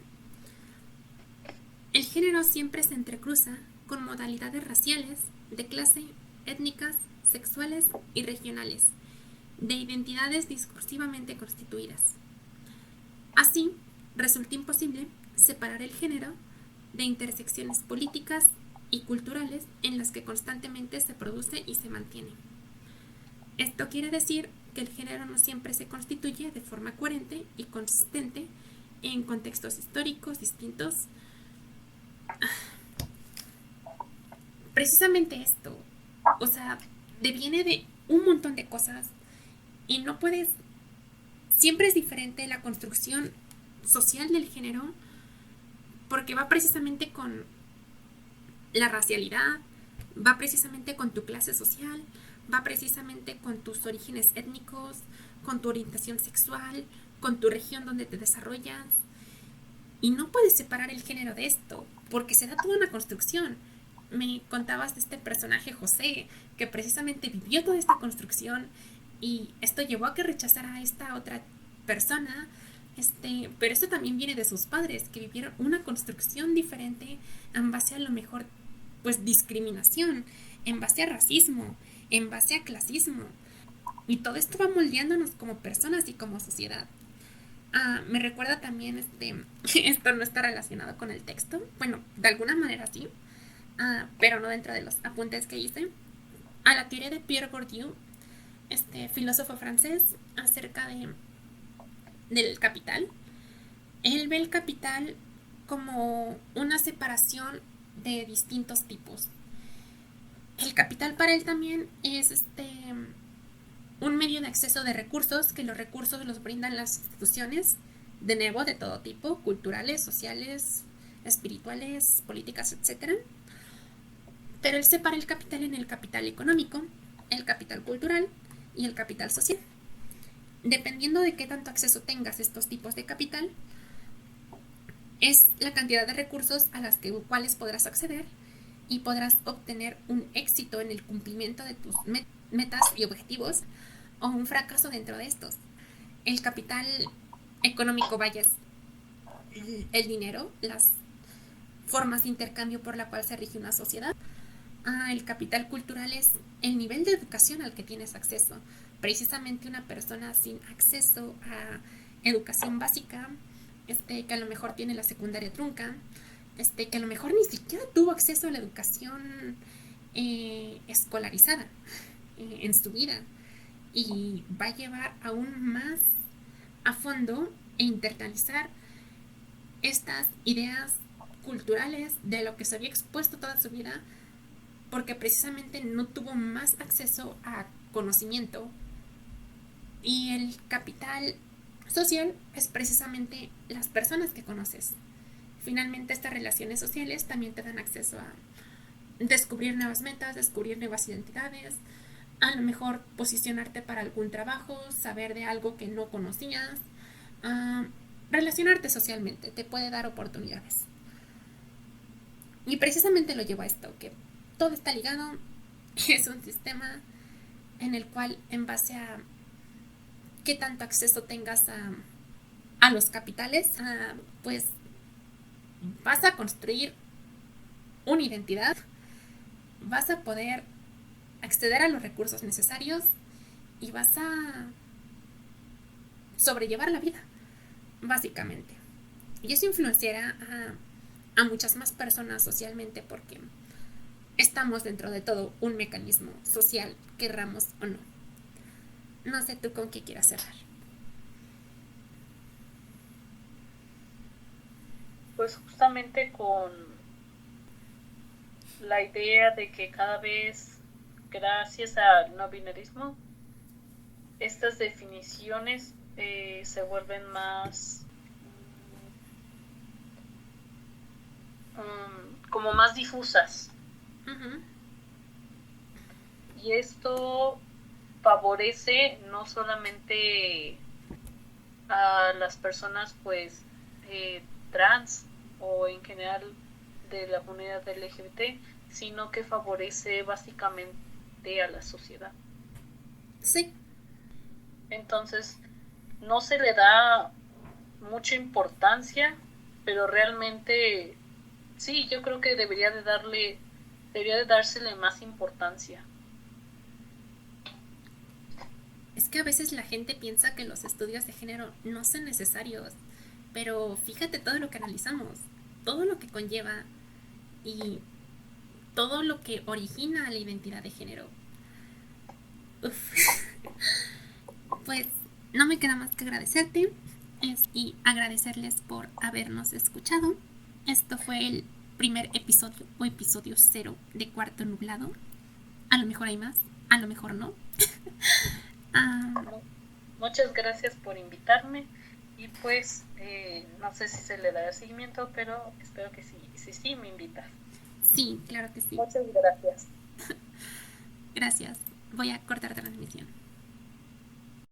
El género siempre se entrecruza con modalidades raciales, de clase, étnicas, sexuales y regionales, de identidades discursivamente constituidas. Así, resulta imposible separar el género de intersecciones políticas y culturales en las que constantemente se produce y se mantiene. Esto quiere decir que el género no siempre se constituye de forma coherente y consistente en contextos históricos distintos. Precisamente esto, o sea, deviene de un montón de cosas y no puedes, siempre es diferente la construcción social del género porque va precisamente con la racialidad, va precisamente con tu clase social, va precisamente con tus orígenes étnicos, con tu orientación sexual, con tu región donde te desarrollas. Y no puedes separar el género de esto, porque se da toda una construcción. Me contabas de este personaje José, que precisamente vivió toda esta construcción y esto llevó a que rechazara a esta otra persona. Pero esto también viene de sus padres, que vivieron una construcción diferente en base a lo mejor, pues discriminación, en base a racismo, en base a clasismo. Y todo esto va moldeándonos como personas y como sociedad. Me recuerda también, esto no está relacionado con el texto, bueno, de alguna manera sí, pero no dentro de los apuntes que hice, a la teoría de Pierre Bourdieu, este filósofo francés, acerca del capital. Él ve el capital como una separación de distintos tipos. El capital para él también es un medio de acceso de recursos, que los recursos los brindan las instituciones, de nuevo, de todo tipo, culturales, sociales, espirituales, políticas, etc. Pero él separa el capital en el capital económico, el capital cultural y el capital social. Dependiendo de qué tanto acceso tengas a estos tipos de capital, es la cantidad de recursos a las cuales podrás acceder y podrás obtener un éxito en el cumplimiento de tus metas y objetivos o un fracaso dentro de estos. El capital económico, vaya, es el dinero, las formas de intercambio por la cual se rige una sociedad. El capital cultural es el nivel de educación al que tienes acceso. Precisamente una persona sin acceso a educación básica, que a lo mejor tiene la secundaria trunca, que a lo mejor ni siquiera tuvo acceso a la educación escolarizada en su vida, y va a llevar aún más a fondo e internalizar estas ideas culturales de lo que se había expuesto toda su vida, porque precisamente no tuvo más acceso a conocimiento. Y el capital social es precisamente las personas que conoces. Finalmente, estas relaciones sociales también te dan acceso a descubrir nuevas metas, descubrir nuevas identidades, a lo mejor posicionarte para algún trabajo, saber de algo que no conocías, relacionarte socialmente, te puede dar oportunidades. Y precisamente lo llevo a esto, que todo está ligado, es un sistema en el cual, en base a qué tanto acceso tengas a los capitales, pues vas a construir una identidad, vas a poder acceder a los recursos necesarios y vas a sobrellevar la vida, básicamente. Y eso influenciará a muchas más personas socialmente, porque estamos dentro de todo un mecanismo social, querramos o no. No sé tú con qué quieras cerrar. Pues justamente con la idea de que cada vez, gracias al no binarismo, estas definiciones se vuelven más como más difusas. Uh-huh. Y esto favorece no solamente a las personas pues trans o en general de la comunidad LGBT, sino que favorece básicamente a la sociedad. Sí. Entonces no se le da mucha importancia, pero realmente sí, yo creo que debería de dársele más importancia. Es que a veces la gente piensa que los estudios de género no son necesarios, pero fíjate todo lo que analizamos, todo lo que conlleva y todo lo que origina la identidad de género. Uf. Pues no me queda más que agradecerte y agradecerles por habernos escuchado. Esto fue el primer episodio o episodio 0 de Cuarto Nublado. A lo mejor hay más, a lo mejor no. Muchas gracias por invitarme y pues no sé si se le dará seguimiento, pero espero que sí, sí me invitas. Sí, claro que sí. Muchas gracias. Gracias. Voy a cortar transmisión.